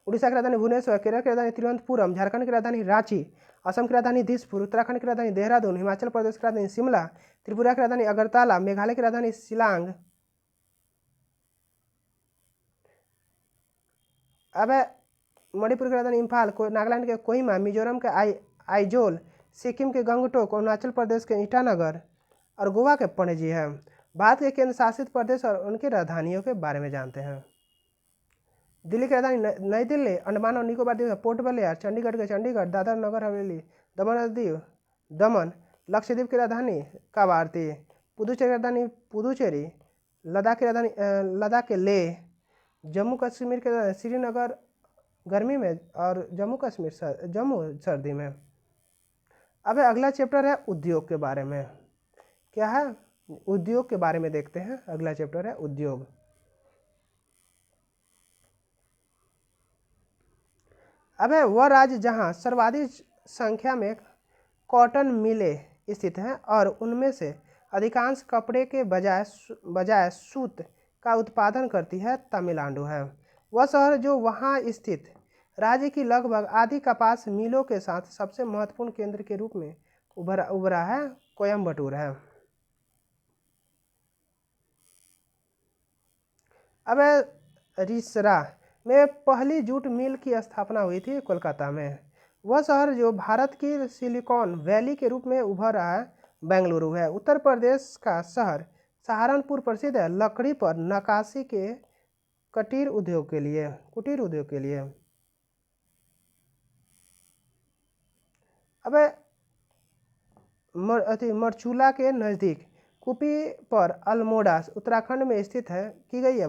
उड़ीसा की राजधानी भुवनेश्वर, केरल की राजधानी तिरुवनंतपुरम, झारखंड की राजधानी रांची, असम की राजधानी दिसपुर, उत्तराखंड की राजधानी देहरादून, हिमाचल प्रदेश की राजधानी शिमला, त्रिपुरा की राजधानी अगरतला, मेघालय की राजधानी शिलांग। अब मणिपुर की राजधानी इम्फाल, नागालैंड के कोहिमा, मिजोरम के आइजोल, सिक्किम के गंगटोक, अरुणाचल प्रदेश के ईटानगर और गोवा के पणजी है। भारत के केंद्र शासित प्रदेश और उनकी राजधानियों के बारे में जानते हैं। दिल्ली की राजधानी नई दिल्ली, अंडमान और निकोबार द्वीप पोर्ट ब्लेयर, चंडीगढ़ के चंडीगढ़, दादर नगर हवेली, दमन और दीव दमन, लक्षद्वीप की राजधानी कावारती, पुदुचेरी की राजधानी पुदुचेरी, लद्दाख के लेह, जम्मू कश्मीर के श्रीनगर गर्मी में और जम्मू सर्दी में। अब अगला चैप्टर है उद्योग के बारे में। क्या है? उद्योग के बारे में देखते हैं। अगला चैप्टर है उद्योग। अब वह राज्य जहां सर्वाधिक संख्या में कॉटन मिलें स्थित हैं और उनमें से अधिकांश कपड़े के बजाय सूत का उत्पादन करती है तमिलनाडु है। वह शहर जो वहां स्थित राज्य की लगभग आधी कपास मिलों के साथ सबसे महत्वपूर्ण केंद्र के रूप में उभरा है कोयम्बटूर है। अब रिसरा में पहली जूट मिल की स्थापना हुई थी? कोलकाता में। वह शहर जो भारत की सिलिकॉन वैली के रूप में उभर रहा है? बेंगलुरु है। उत्तर प्रदेश का शहर सहारनपुर प्रसिद्ध है लकड़ी पर नक्काशी के कुटीर उद्योग के लिए। अब मरचूला के नज़दीक कुपी पर अल्मोड़ा उत्तराखंड में स्थित है की गई है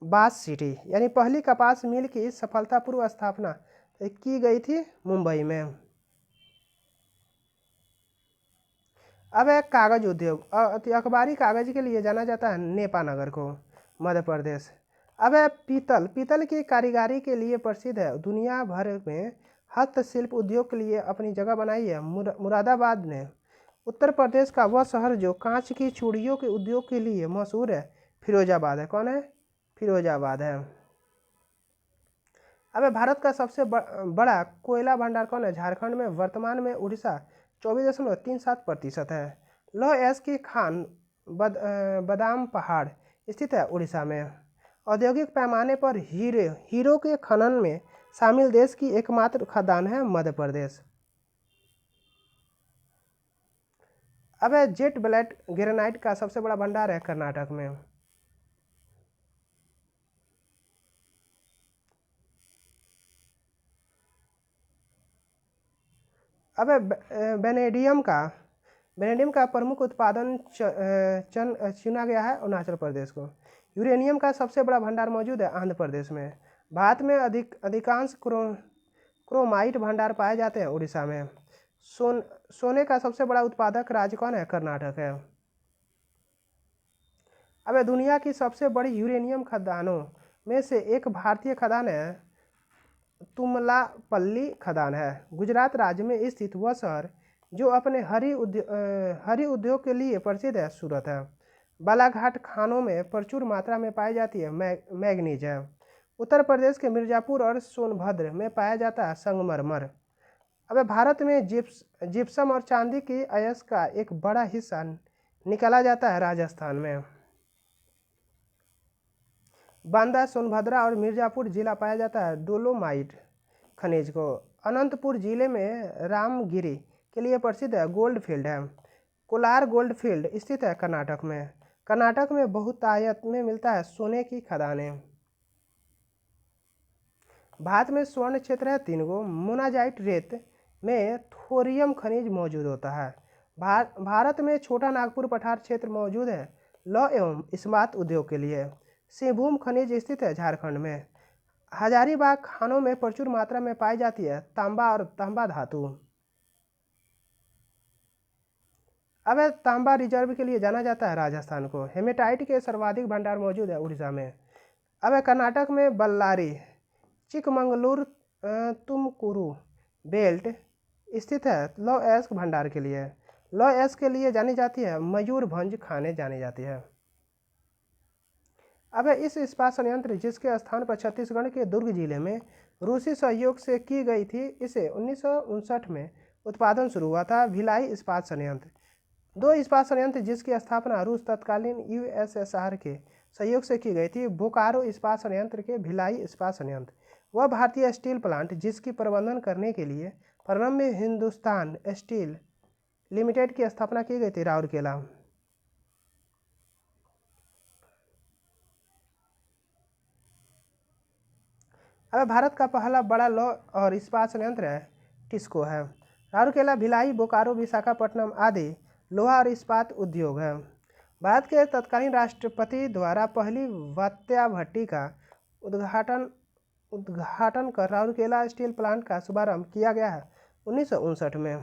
बास सिटी, यानी पहली कपास मिल की सफलतापूर्वक स्थापना की गई थी मुंबई में। अब है कागज उद्योग। अखबारी कागज के लिए जाना जाता है नेपानगर को, मध्य प्रदेश। अब है पीतल की कारीगरी के लिए प्रसिद्ध है। दुनिया भर में हस्तशिल्प उद्योग के लिए अपनी जगह बनाई है मुरादाबाद ने। उत्तर प्रदेश का वह शहर जो कांच की चूड़ियों के उद्योग के लिए मशहूर है? फिरोजाबाद है। कौन है? फिरोजाबाद है। अब भारत का सबसे बड़ा कोयला भंडार कौन है? झारखंड में। वर्तमान में उड़ीसा 24.37% है। लौह अयस्क की खान बादाम पहाड़ स्थित है उड़ीसा में। औद्योगिक पैमाने पर हीरो के खनन में शामिल देश की एकमात्र खदान है मध्य प्रदेश। अब जेट ब्लैक ग्रेनाइट का सबसे बड़ा भंडार है कर्नाटक में। अब वेनेडियम का प्रमुख उत्पादन चुना गया है अरुणाचल प्रदेश को। यूरेनियम का सबसे बड़ा भंडार मौजूद है आंध्र प्रदेश में। भारत में अधिकांश क्रोमाइट भंडार पाए जाते हैं उड़ीसा में। सोने का सबसे बड़ा उत्पादक राज्य कौन है? कर्नाटक है। अब दुनिया की सबसे बड़ी यूरेनियम खदानों में से एक भारतीय खदान है तुमलापल्ली खदान है। गुजरात राज्य में स्थित वह शहर जो अपने हरी उद्योग के लिए प्रसिद्ध है सूरत है। बालाघाट खानों में प्रचुर मात्रा में पाई जाती है मैग्नीज है। उत्तर प्रदेश के मिर्जापुर और सोनभद्र में पाया जाता है संगमरमर। अब भारत में जिप्सम और चांदी की अयस्क का एक बड़ा हिस्सा निकाला जाता है राजस्थान में। बांदा, सोनभद्र और मिर्जापुर जिला पाया जाता है डोलोमाइट खनिज को। अनंतपुर जिले में रामगिरी के लिए प्रसिद्ध है गोल्ड फील्ड है। कोलार गोल्ड फील्ड स्थित है कर्नाटक में। कर्नाटक में बहुतायत में मिलता है सोने की खदानें। भारत में स्वर्ण क्षेत्र है 3 गो। मोनाजाइट रेत में थोरियम खनिज मौजूद होता है। भारत में छोटा नागपुर पठार क्षेत्र मौजूद है लौह एवं इस्पात उद्योग के लिए। सिंहभूम खनिज स्थित है झारखंड में। हजारीबाग खानों में प्रचुर मात्रा में पाई जाती है तांबा और तांबा धातु। अब तांबा रिजर्व के लिए जाना जाता है राजस्थान को। हेमेटाइट के सर्वाधिक भंडार मौजूद है उड़ीसा में। अब कर्नाटक में बल्लारी, चिकमंगलूर, तुमकुरू बेल्ट स्थित है लौह अयस्क भंडार के लिए। लौह अयस्क के लिए जानी जाती है मयूरभंज खाने जानी जाती है। अब इस इस्पात संयंत्र जिसके स्थान पर छत्तीसगढ़ के दुर्ग जिले में रूसी सहयोग से की गई थी, इसे 1959 में उत्पादन शुरू हुआ था। भिलाई इस्पात संयंत्र। 2 इस्पात संयंत्र जिसकी स्थापना रूस तत्कालीन यूएसएसआर के सहयोग से की गई थी। बोकारो इस्पात संयंत्र के भिलाई इस्पात संयंत्र। वह भारतीय स्टील प्लांट जिसकी प्रबंधन करने के लिए प्रारंभ में हिंदुस्तान स्टील लिमिटेड की स्थापना की गई थी राउरकेला। अब भारत का पहला बड़ा लौह और इस्पात संयंत्र है टिस्को है। राउरकेला, भिलाई, बोकारो, विशाखापट्टनम आदि लोहा और इस्पात उद्योग है। भारत के तत्कालीन राष्ट्रपति द्वारा पहली वात्या भट्टी का उद्घाटन कर राउरकेला स्टील प्लांट का शुभारंभ किया गया है 1959 में।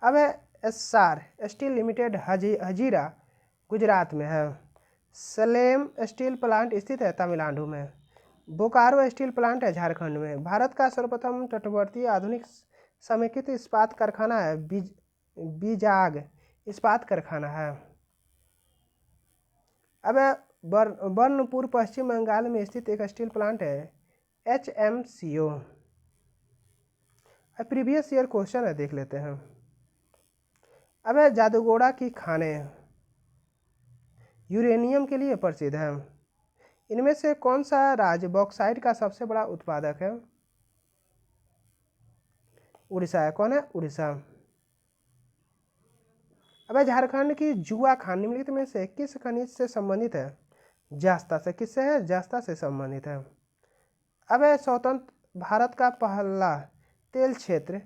अब एस्सार स्टील लिमिटेड हजीरा गुजरात में है। सलेम स्टील प्लांट स्थित है तमिलनाडु में। बोकारो स्टील प्लांट है झारखंड में। भारत का सर्वप्रथम तटवर्ती आधुनिक समेकित इस्पात कारखाना है बीजाग इस्पात कारखाना है। अब बर्नपुर पश्चिम बंगाल में स्थित एक स्टील प्लांट है HMCO। अब प्रीवियस ईयर क्वेश्चन है देख लेते हैं। अब जादूगोड़ा की खानें यूरेनियम के लिए प्रसिद्ध है। इनमें से कौन सा राज्य बॉक्साइट का सबसे बड़ा उत्पादक है? उड़ीसा है। कौन है? उड़ीसा। अब झारखंड की जुआ खान निम्नलिखित में से किस खनिज से संबंधित है? जस्ता से। किससे है? जस्ता से संबंधित है। अब स्वतंत्र भारत का पहला तेल क्षेत्र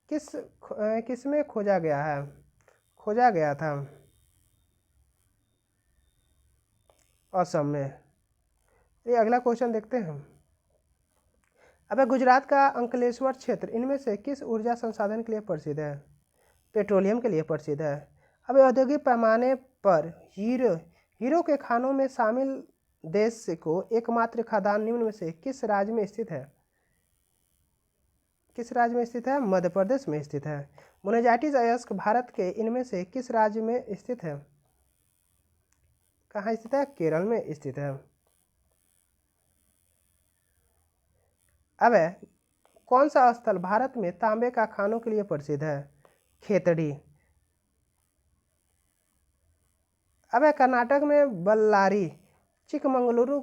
किसमें खोजा गया है? खोजा गया था असम में। ये अगला क्वेश्चन देखते हैं। अब गुजरात का अंकलेश्वर क्षेत्र इनमें से किस ऊर्जा संसाधन के लिए प्रसिद्ध है? पेट्रोलियम के लिए प्रसिद्ध है। अब औद्योगिक पैमाने पर हीरो के खानों में शामिल देश को एकमात्र खदान निम्न में से किस राज्य में स्थित है? किस राज्य में स्थित है? मध्य प्रदेश में स्थित है। मोनेजाइटिस अयस्क भारत के इनमें से किस राज्य में स्थित है? कहाँ स्थित है? केरल में स्थित है। अब कौन सा स्थल भारत में तांबे का खानों के लिए प्रसिद्ध है? खेतड़ी। अब कर्नाटक में बल्लारी, चिकमंगलुरु,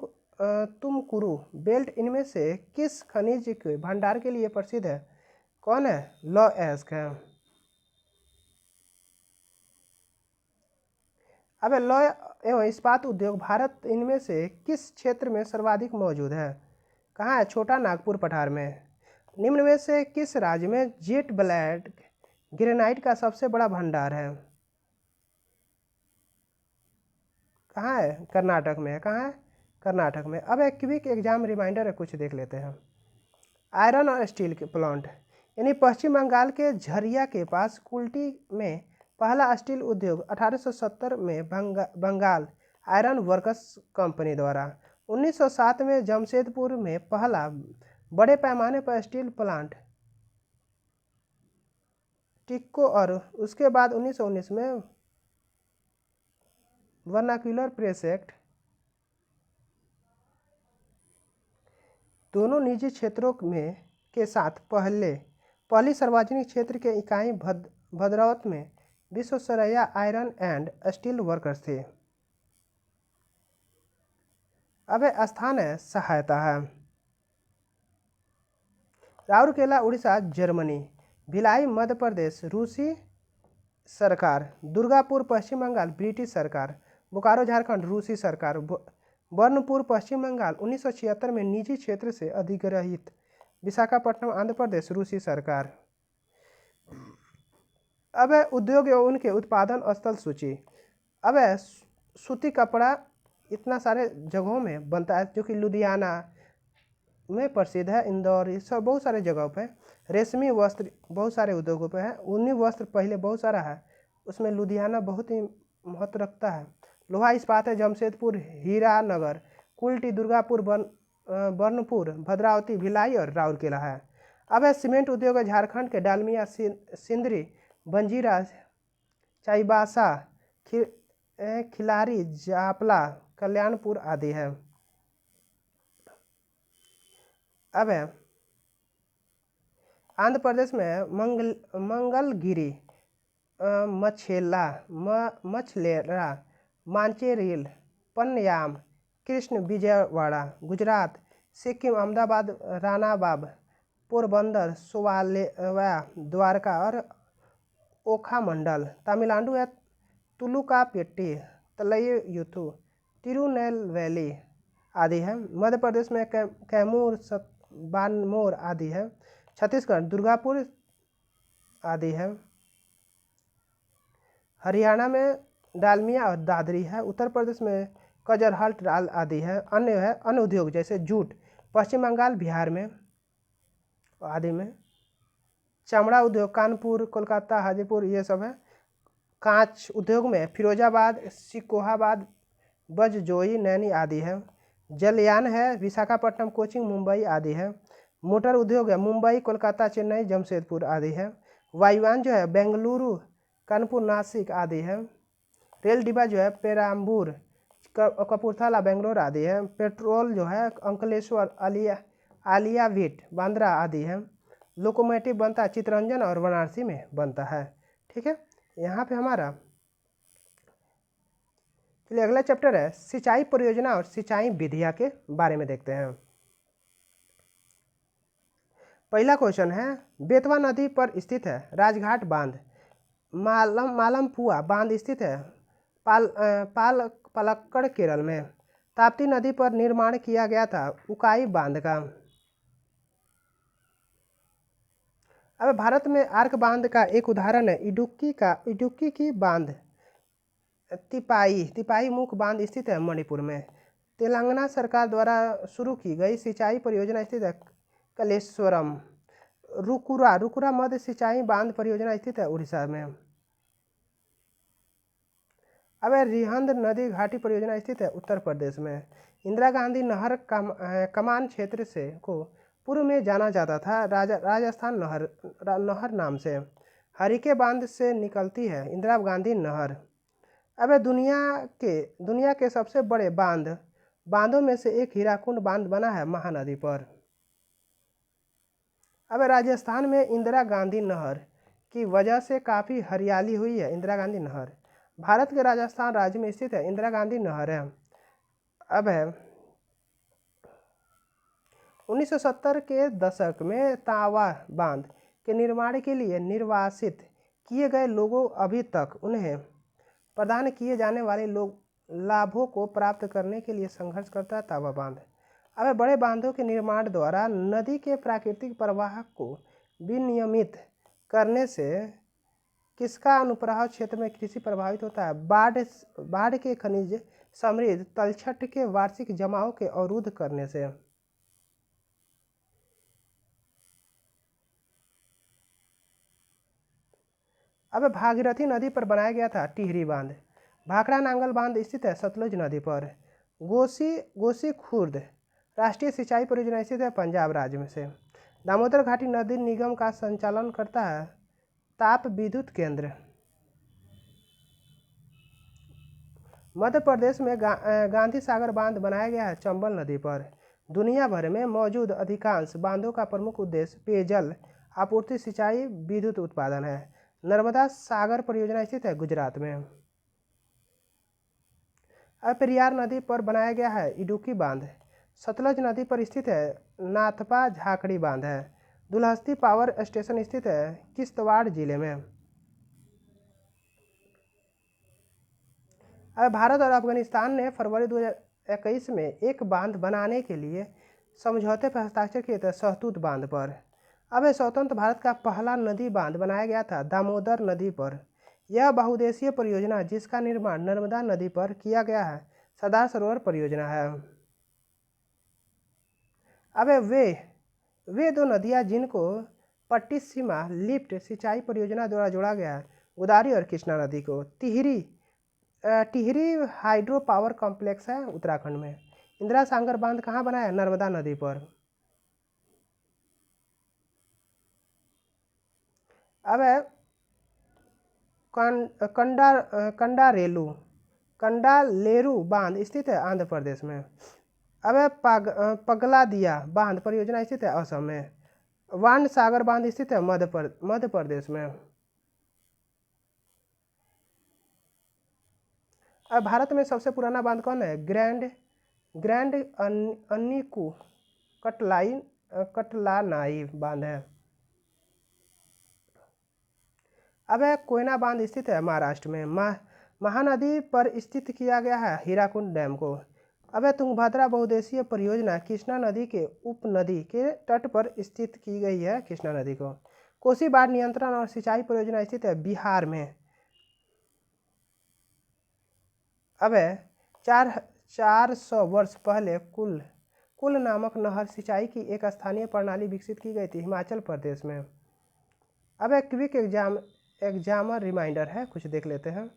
तुमकुरु बेल्ट इनमें से किस खनिज के भंडार के लिए प्रसिद्ध है? कौन है? लौह अयस्क है। अब लौह एवं इस्पात उद्योग भारत इनमें से किस क्षेत्र में सर्वाधिक मौजूद है? कहाँ है? छोटा नागपुर पठार में। निम्न में से किस राज्य में जेट ब्लैक ग्रेनाइट का सबसे बड़ा भंडार है? कहाँ है? कर्नाटक में है। कहाँ है? कर्नाटक में। अब एक क्विक एग्जाम रिमाइंडर है, कुछ देख लेते हैं। आयरन और स्टील के प्लांट यानी पश्चिम बंगाल के झरिया के पास कुल्टी में पहला स्टील उद्योग 1870 में बंगाल आयरन वर्कर्स कंपनी द्वारा, 1907 में जमशेदपुर में पहला बड़े पैमाने पर स्टील प्लांट टिक्को, और उसके बाद 1919 में वर्नाक्यूलर प्रेस एक्ट। दोनों निजी क्षेत्रों में के साथ पहली सार्वजनिक क्षेत्र के इकाई भद्रावत में Visvesvaraya iron and steel workers थे। अब स्थान है सहायता है। राउरकेला उड़ीसा जर्मनी, भिलाई मध्य प्रदेश रूसी सरकार, दुर्गापुर पश्चिम बंगाल ब्रिटिश सरकार, बोकारो झारखंड रूसी सरकार, बर्नपुर पश्चिम बंगाल 1976 में निजी क्षेत्र से अधिग्रहित, विशाखापट्टनम आंध्र प्रदेश रूसी सरकार। अब उद्योग एवं उनके उत्पादन स्थल सूची। अब सूती कपड़ा इतना सारे जगहों में बनता है, जो कि लुधियाना में प्रसिद्ध है, इंदौर, ये सब बहुत सारे जगहों पे। रेशमी वस्त्र बहुत सारे उद्योगों पे है। ऊनी वस्त्र पहले बहुत सारा है, उसमें लुधियाना बहुत ही महत्व रखता है। लोहा इस्पात है जमशेदपुर, हीरानगर, कुल्टी, दुर्गापुर, बर्नपुर, भद्रावती, भिलाई और राउरकेला है। अब सीमेंट उद्योग है झारखंड के डालमिया, सिंदरी, बंजीरा, चाईबासा, खिलारी, जापला, कल्याणपुर आदि है। अब आंध्र प्रदेश में मंगलगिरी, मछलेरा, मांचेरियल, पन्याम, कृष्ण विजयवाड़ा। गुजरात सिक्किम, अहमदाबाद, रानाबाब, पोरबंदर, सोवालेवा, द्वारका और ओखा मंडल। तमिलनाडु है तुलुकापेट्टी, तलैयुथु, तिरुनेलवेली आदि है। मध्य प्रदेश में कैमूर, बानमोर आदि है। छत्तीसगढ़ दुर्गापुर आदि है। हरियाणा में डालमिया और दादरी है। उत्तर प्रदेश में कजरहट आदि है। अन्य है अन्य उद्योग जैसे जूट, पश्चिम बंगाल, बिहार में आदि में। चमड़ा उद्योग कानपुर, कोलकाता, हाजीपुर, ये सब है। कांच उद्योग में फिरोजाबाद, सिकोहाबाद, बजजोई, नैनी आदि है। जलयान है विशाखापट्टनम, कोचिंग, मुंबई आदि है। मोटर उद्योग है मुंबई, कोलकाता, चेन्नई, जमशेदपुर आदि है। वायुयान जो है बेंगलुरु, कानपुर, नासिक आदि है। रेल डिब्बा जो है पेराम्बूर, कपूरथला, बेंगलोर आदि है। पेट्रोल जो है अंकलेश्वर, आलियावीट, बांद्रा आदि है। लोकोमोटिव बनता है चितरंजन और वाराणसी में बनता है। ठीक है, यहाँ पे हमारा चलिए अगला चैप्टर है सिंचाई परियोजना और सिंचाई विधियां के बारे में देखते हैं। पहला क्वेश्चन है बेतवा नदी पर स्थित है राजघाट बांध। मालमपुआ बांध स्थित है पलक्कड़ केरल में। ताप्ती नदी पर निर्माण किया गया था उकाई बांध का। अब भारत में आर्क बांध का एक उदाहरण है इडुक्की की बांध। तिपाई मुख बांध स्थित है मणिपुर में। तेलंगाना सरकार द्वारा शुरू की गई सिंचाई परियोजना स्थित है कलेश्वरम। रुकुरा मध्य सिंचाई बांध परियोजना स्थित है उड़ीसा में। अब रिहंद नदी घाटी परियोजना स्थित है उत्तर प्रदेश में। इंदिरा गांधी नहर कमान क्षेत्र से को पूर्व में जाना जाता था राजस्थान नहर नाम से। हरिके बांध से निकलती है इंदिरा गांधी नहर। अब दुनिया के सबसे बड़े बांधों में से एक हीराकुंड बांध बना है महानदी पर। अब राजस्थान में इंदिरा गांधी नहर की वजह से काफ़ी हरियाली हुई है। इंदिरा गांधी नहर भारत के राजस्थान राज्य में स्थित है इंदिरा गांधी नहर है। अब है 1970 के दशक में तावा बांध के निर्माण के लिए निर्वासित किए गए लोगों अभी तक उन्हें प्रदान किए जाने वाले लाभों को प्राप्त करने के लिए संघर्ष करता है तावा बांध। अब बड़े बांधों के निर्माण द्वारा नदी के प्राकृतिक प्रवाह को विनियमित करने से किसका अनुप्रभाव क्षेत्र में कृषि प्रभावित होता है। बाढ़ के खनिज समृद्ध तलछट के वार्षिक जमाव के अवरुद्ध करने से। अब भागीरथी नदी पर बनाया गया था टिहरी बांध। भाखड़ा नांगल बांध स्थित है सतलुज नदी पर। गोसी खुर्द राष्ट्रीय सिंचाई परियोजना स्थित है पंजाब राज्य में से। दामोदर घाटी नदी निगम का संचालन करता है ताप विद्युत केंद्र। मध्य प्रदेश में गांधी सागर बांध बनाया गया है चंबल नदी पर। दुनिया भर में मौजूद अधिकांश बांधों का प्रमुख उद्देश्य पेयजल आपूर्ति सिंचाई विद्युत उत्पादन है। नर्मदा सागर परियोजना स्थित है गुजरात में। अब पेरियार नदी पर बनाया गया है इडुक्की बांध। सतलज नदी पर स्थित है नाथपा झाकड़ी बांध है। दुलहस्ती पावर स्टेशन स्थित है किश्तवाड़ जिले में। अब भारत और अफगानिस्तान ने फरवरी 2021 में एक बांध बनाने के लिए समझौते पर हस्ताक्षर किए थे सहतूत बांध पर। अब स्वतंत्र भारत का पहला नदी बांध बनाया गया था दामोदर नदी पर। यह बहुउद्देशीय परियोजना जिसका निर्माण नर्मदा नदी पर किया गया है सरदार सरोवर परियोजना है। अब वे दो नदियां जिनको पट्टिसीमा लिफ्ट सिंचाई परियोजना द्वारा जोड़ा गया है गोदावरी और कृष्णा नदी को। टिहरी हाइड्रो पावर कॉम्प्लेक्स है उत्तराखंड में। इंदिरा सागर बांध कहाँ बना है नर्मदा नदी पर। अब कंडालेरू बांध स्थित है आंध्र प्रदेश में। अब पगलादिया बांध परियोजना स्थित है असम में। वाण सागर बांध स्थित है मध्य प्रदेश में। अब भारत में सबसे पुराना बांध कौन है ग्रैंड अन्नीकू कटलानाई बांध है। अब कोयना बांध स्थित है महाराष्ट्र में। महानदी पर स्थित किया गया है हीराकुंड डैम को। अब तुंगभद्रा बहुउद्देशीय परियोजना कृष्णा नदी के उपनदी के तट पर स्थित की गई है कृष्णा नदी को। कोसी बाढ़ नियंत्रण और सिंचाई परियोजना स्थित है बिहार में। अब 400 वर्ष पहले कुल नामक नहर सिंचाई की एक स्थानीय प्रणाली विकसित की गई थी हिमाचल प्रदेश में। अब क्विक एग्जामर रिमाइंडर है कुछ देख लेते हैं।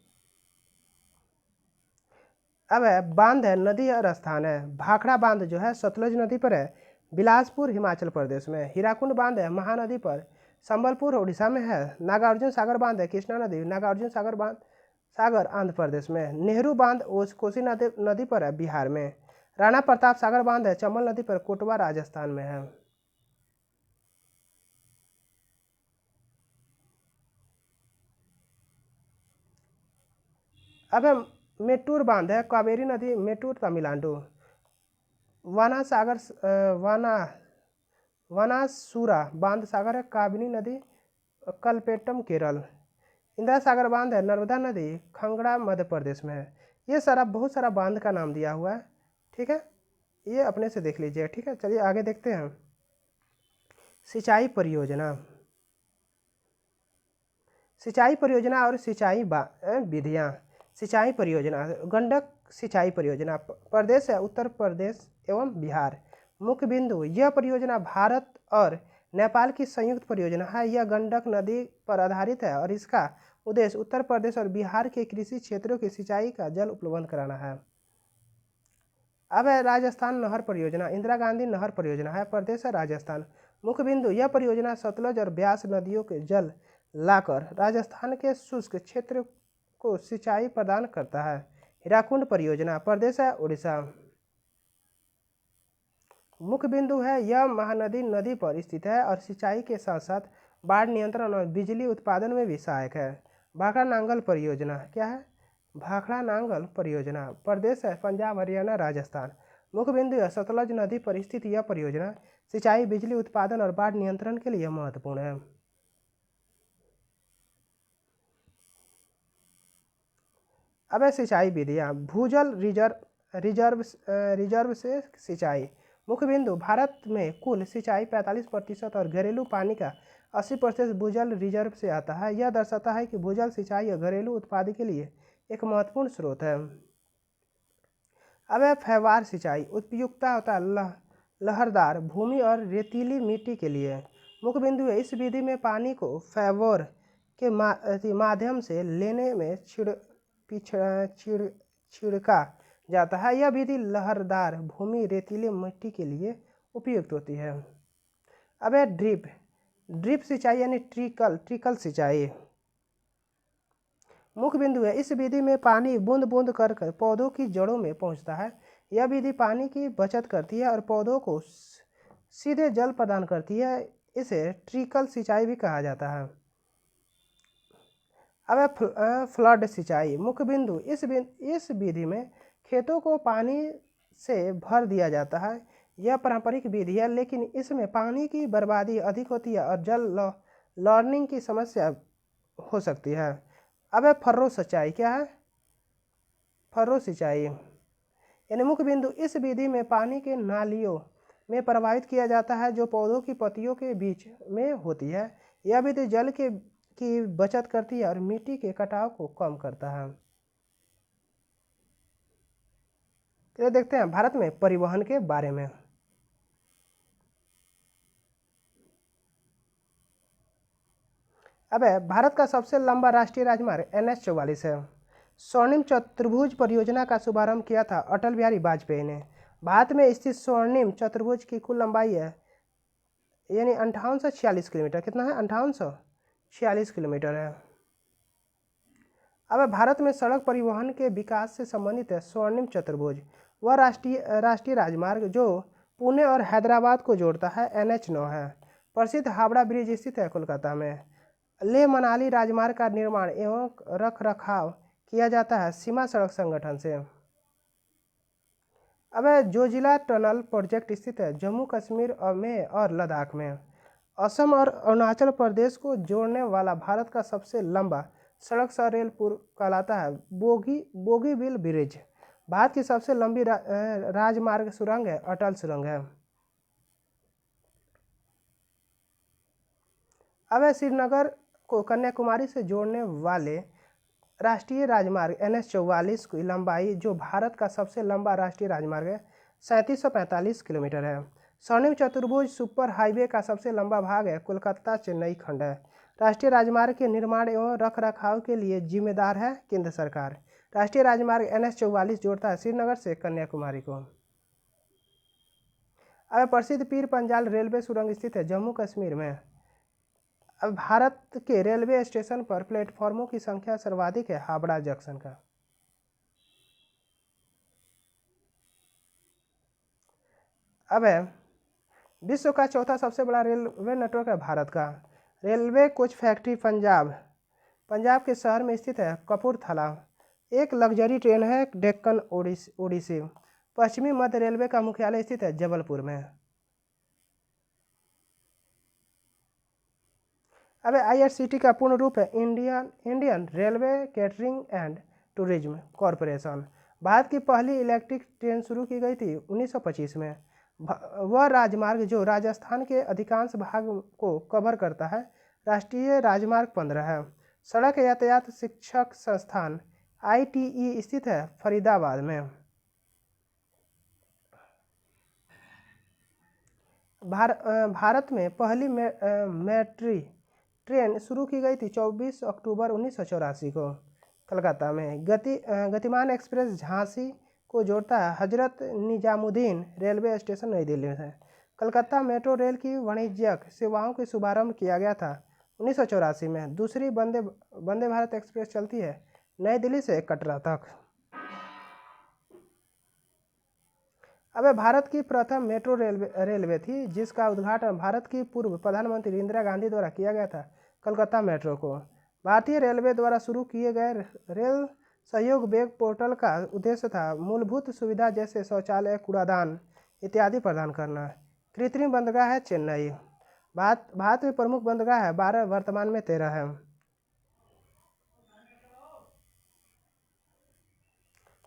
अब बांध है नदी और स्थान है। भाखड़ा बांध जो है सतलज नदी पर है बिलासपुर हिमाचल प्रदेश में। हीराकुंड बांध है महानदी पर संबलपुर उड़ीसा में है। नागार्जुन सागर बांध है कृष्णा नदी नागार्जुन सागर आंध्र प्रदेश में। नेहरू बांध कोसी नदी पर है बिहार में। राणा प्रताप सागर बांध है चंबल नदी पर कोटवा राजस्थान में है। अब मेट्टूर बांध है कावेरी नदी मेट्टूर तमिलनाडु। वानासागर वाना वानासुरा बांध सागर है काबिनी नदी कलपेट्टम केरल। इंदिरा सागर बांध है नर्मदा नदी खंगड़ा मध्य प्रदेश में है। ये सारा बहुत सारा बांध का नाम दिया हुआ है, ठीक है, ये अपने से देख लीजिए, ठीक है। चलिए आगे देखते हैं। सिंचाई परियोजना, सिंचाई परियोजना और सिंचाई विधियाँ। सिंचाई परियोजना, गंडक सिंचाई परियोजना प्रदेश है उत्तर प्रदेश एवं बिहार। मुख्य बिंदु, यह परियोजना भारत और नेपाल की संयुक्त परियोजना है। यह गंडक नदी पर आधारित है और इसका उद्देश्य उत्तर प्रदेश और बिहार के कृषि क्षेत्रों की सिंचाई का जल उपलब्ध कराना है। अब है राजस्थान नहर परियोजना, इंदिरा गांधी नहर परियोजना है, प्रदेश है राजस्थान। मुख्य बिंदु, यह परियोजना सतलज और ब्यास नदियों के जल लाकर राजस्थान के शुष्क क्षेत्र को सिंचाई प्रदान करता है। हीराकुंड परियोजना, प्रदेश है उड़ीसा। मुख्य बिंदु है यह महानदी नदी पर स्थित है और सिंचाई के साथ साथ बाढ़ नियंत्रण और बिजली उत्पादन में भी सहायक है। भाखड़ा नांगल परियोजना क्या है? भाखड़ा नांगल परियोजना प्रदेश है पंजाब हरियाणा राजस्थान। मुख्य बिंदु है सतलज नदी पर स्थित यह परियोजना सिंचाई बिजली उत्पादन और बाढ़ नियंत्रण के लिए महत्वपूर्ण है। अब है सिंचाई विधियाँ। भूजल रिजर्व से सिंचाई। मुख्य बिंदु, भारत में कुल सिंचाई 45% और घरेलू पानी का 80% भूजल रिजर्व से आता है। यह दर्शाता है कि भूजल सिंचाई और घरेलू उत्पाद के लिए एक महत्वपूर्ण स्रोत है। अब है फव्वार सिंचाई। उपयुक्तता होता है लहरदार भूमि और रेतीली मिट्टी के लिए। मुख्य बिंदु है इस विधि में पानी को फव्वार के माध्यम से लेने में छिड़का जाता है। यह विधि लहरदार भूमि रेतीली मिट्टी के लिए उपयुक्त होती है। अब है ड्रिप सिंचाई यानी ट्रिकल सिंचाई। मुख्य बिंदु है इस विधि में पानी बूंद बूंद कर पौधों की जड़ों में पहुंचता है। यह विधि पानी की बचत करती है और पौधों को सीधे जल प्रदान करती है। इसे ट्रिकल सिंचाई भी कहा जाता है। अब है फ्लड सिंचाई। मुख्य बिंदु इस विधि में खेतों को पानी से भर दिया जाता है। यह पारंपरिक विधि है लेकिन इसमें पानी की बर्बादी अधिक होती है और जल लॉर्निंग की समस्या हो सकती है। अब है फर्रो सिंचाई क्या है? फर्रो सिंचाई यानी मुख्य बिंदु इस विधि में पानी के नालियों में प्रवाहित किया जाता है जो पौधों की पत्तियों के बीच में होती है। यह विधि जल की बचत करती है और मिट्टी के कटाव को कम करता है। तो देखते हैं भारत में परिवहन के बारे में। अब है भारत का सबसे लंबा राष्ट्रीय राजमार्ग NH-44 है। स्वर्णिम चतुर्भुज परियोजना का शुभारंभ किया था अटल बिहारी वाजपेयी ने। भारत में स्थित स्वर्णिम चतुर्भुज की कुल लंबाई है यानी 5846 किलोमीटर। कितना है? 5846 किलोमीटर है। अब भारत में सड़क परिवहन के विकास से संबंधित है स्वर्णिम चतुर्भुज। वह राष्ट्रीय राजमार्ग जो पुणे और हैदराबाद को जोड़ता है NH-9 है। प्रसिद्ध हावड़ा ब्रिज स्थित है कोलकाता में। लेह मनाली राजमार्ग का निर्माण एवं रखरखाव किया जाता है सीमा सड़क संगठन से। अब जोजिला टनल प्रोजेक्ट स्थित है जम्मू कश्मीर में और लद्दाख में। असम और अरुणाचल प्रदेश को जोड़ने वाला भारत का सबसे लंबा सड़क सा रेल पुल कहलाता है बोगीबील ब्रिज। भारत की सबसे लंबी राजमार्ग सुरंग है अटल सुरंग है। अब श्रीनगर को कन्याकुमारी से जोड़ने वाले राष्ट्रीय राजमार्ग NH-44 की लंबाई जो भारत का सबसे लंबा राष्ट्रीय राजमार्ग है 3745 किलोमीटर है। स्वर्णिम चतुर्भुज सुपर हाईवे का सबसे लंबा भाग है कोलकाता चेन्नई खंड है। राष्ट्रीय राजमार्ग के निर्माण एवं रखरखाव के लिए जिम्मेदार है केंद्र सरकार। राष्ट्रीय राजमार्ग NH-44 जोड़ता है श्रीनगर से कन्याकुमारी को। अब प्रसिद्ध पीर पंजाल रेलवे सुरंग स्थित है जम्मू कश्मीर में। अब भारत के रेलवे स्टेशन पर प्लेटफॉर्मों की संख्या सर्वाधिक है हावड़ा जंक्शन का। अब है विश्व का चौथा सबसे बड़ा रेलवे नेटवर्क है भारत का। रेलवे कोच फैक्ट्री पंजाब के शहर में स्थित है कपूरथला। एक लग्जरी ट्रेन है डेक्कन ओडिसी। पश्चिमी मध्य रेलवे का मुख्यालय स्थित है जबलपुर में। अब IRCT का पूर्ण रूप है Indian railway catering and tourism corporation. Bharat की पहली इलेक्ट्रिक ट्रेन शुरू की गई थी 1925 में। वह राजमार्ग जो राजस्थान के अधिकांश भाग को कवर करता है राष्ट्रीय राजमार्ग 15 है। सड़क यातायात शिक्षक संस्थान ITE स्थित है फरीदाबाद में। भारत में पहली मेट्रो ट्रेन शुरू की गई थी 24 अक्टूबर 1984 को कलकत्ता में। गतिमान एक्सप्रेस झांसी को जोड़ता है हजरत निजामुद्दीन रेलवे स्टेशन नई दिल्ली से। कलकत्ता मेट्रो रेल की वाणिज्यिक सेवाओं का शुभारंभ किया गया था 1984 में। दूसरी वंदे भारत एक्सप्रेस चलती है नई दिल्ली से कटरा तक। अब भारत की प्रथम मेट्रो रेलवे थी जिसका उद्घाटन भारत की पूर्व प्रधानमंत्री इंदिरा गांधी द्वारा किया गया था कलकत्ता मेट्रो को। भारतीय रेलवे द्वारा शुरू किए गए रेल सहयोग वेब पोर्टल का उद्देश्य था मूलभूत सुविधा जैसे शौचालय कूड़ादान इत्यादि प्रदान करना। कृत्रिम बंदरगाह है चेन्नई। भारत में प्रमुख बंदरगाह है 12, वर्तमान में 13 है।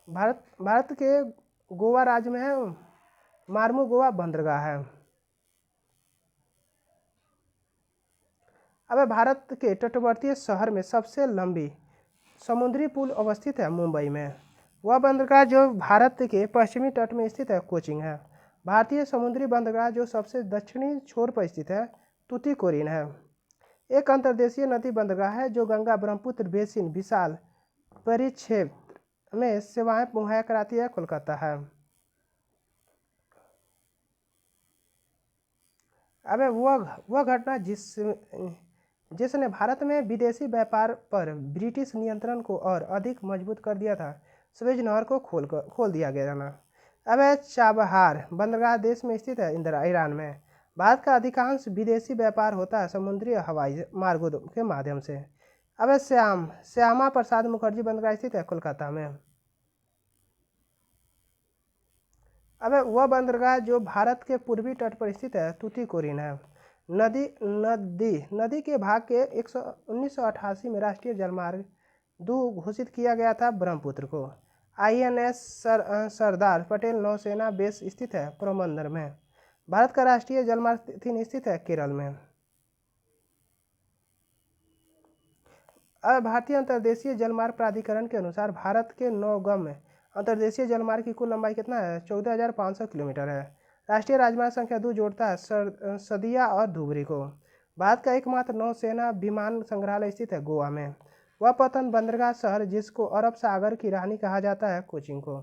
भारत के गोवा राज्य में है मार्मू गोवा बंदरगाह है। अब भारत के तटवर्तीय शहर में सबसे लंबी समुद्री पुल अवस्थित है मुंबई में। वह बंदरगाह जो भारत के पश्चिमी तट में स्थित है कोचिन है। भारतीय समुद्री बंदरगाह जो सबसे दक्षिणी छोर पर स्थित है तूतीकोरिन है। एक अंतर्देशीय नदी बंदरगाह है जो गंगा ब्रह्मपुत्र बेसिन विशाल परिक्षेत्र में सेवाएं मुहैया कराती है कोलकाता है। अब वह घटना जिसने भारत में विदेशी व्यापार पर ब्रिटिश नियंत्रण को और अधिक मजबूत कर दिया था स्वेज नहर को खोल दिया गया ना। अब चाबहार बंदरगाह देश में स्थित है ईरान में। भारत का अधिकांश विदेशी व्यापार होता है समुद्री हवाई मार्गों के माध्यम से। अब श्यामा प्रसाद मुखर्जी बंदरगाह स्थित है कोलकाता में। अब वह बंदरगाह जो भारत के पूर्वी तट पर स्थित है तूतीकोरिन है। नदी के भाग के 1988 में राष्ट्रीय जलमार्ग 2 घोषित किया गया था ब्रह्मपुत्र को। INS सरदार पटेल नौसेना बेस स्थित है पोरबंदर में। भारत का राष्ट्रीय जलमार्ग 3 स्थित है केरल में। अब भारतीय अंतर्देशीय जलमार्ग प्राधिकरण के अनुसार भारत के 9 गम्य अंतर्देशीय जलमार्ग की कुल लंबाई कितना है 14,500 किलोमीटर है। राष्ट्रीय राजमार्ग संख्या 2 जोड़ता है सदिया और धुबरी को। भारत का एकमात्र नौसेना विमान संग्रहालय स्थित है गोवा में। वह पतन बंदरगाह शहर जिसको अरब सागर की रानी कहा जाता है कोचिन को।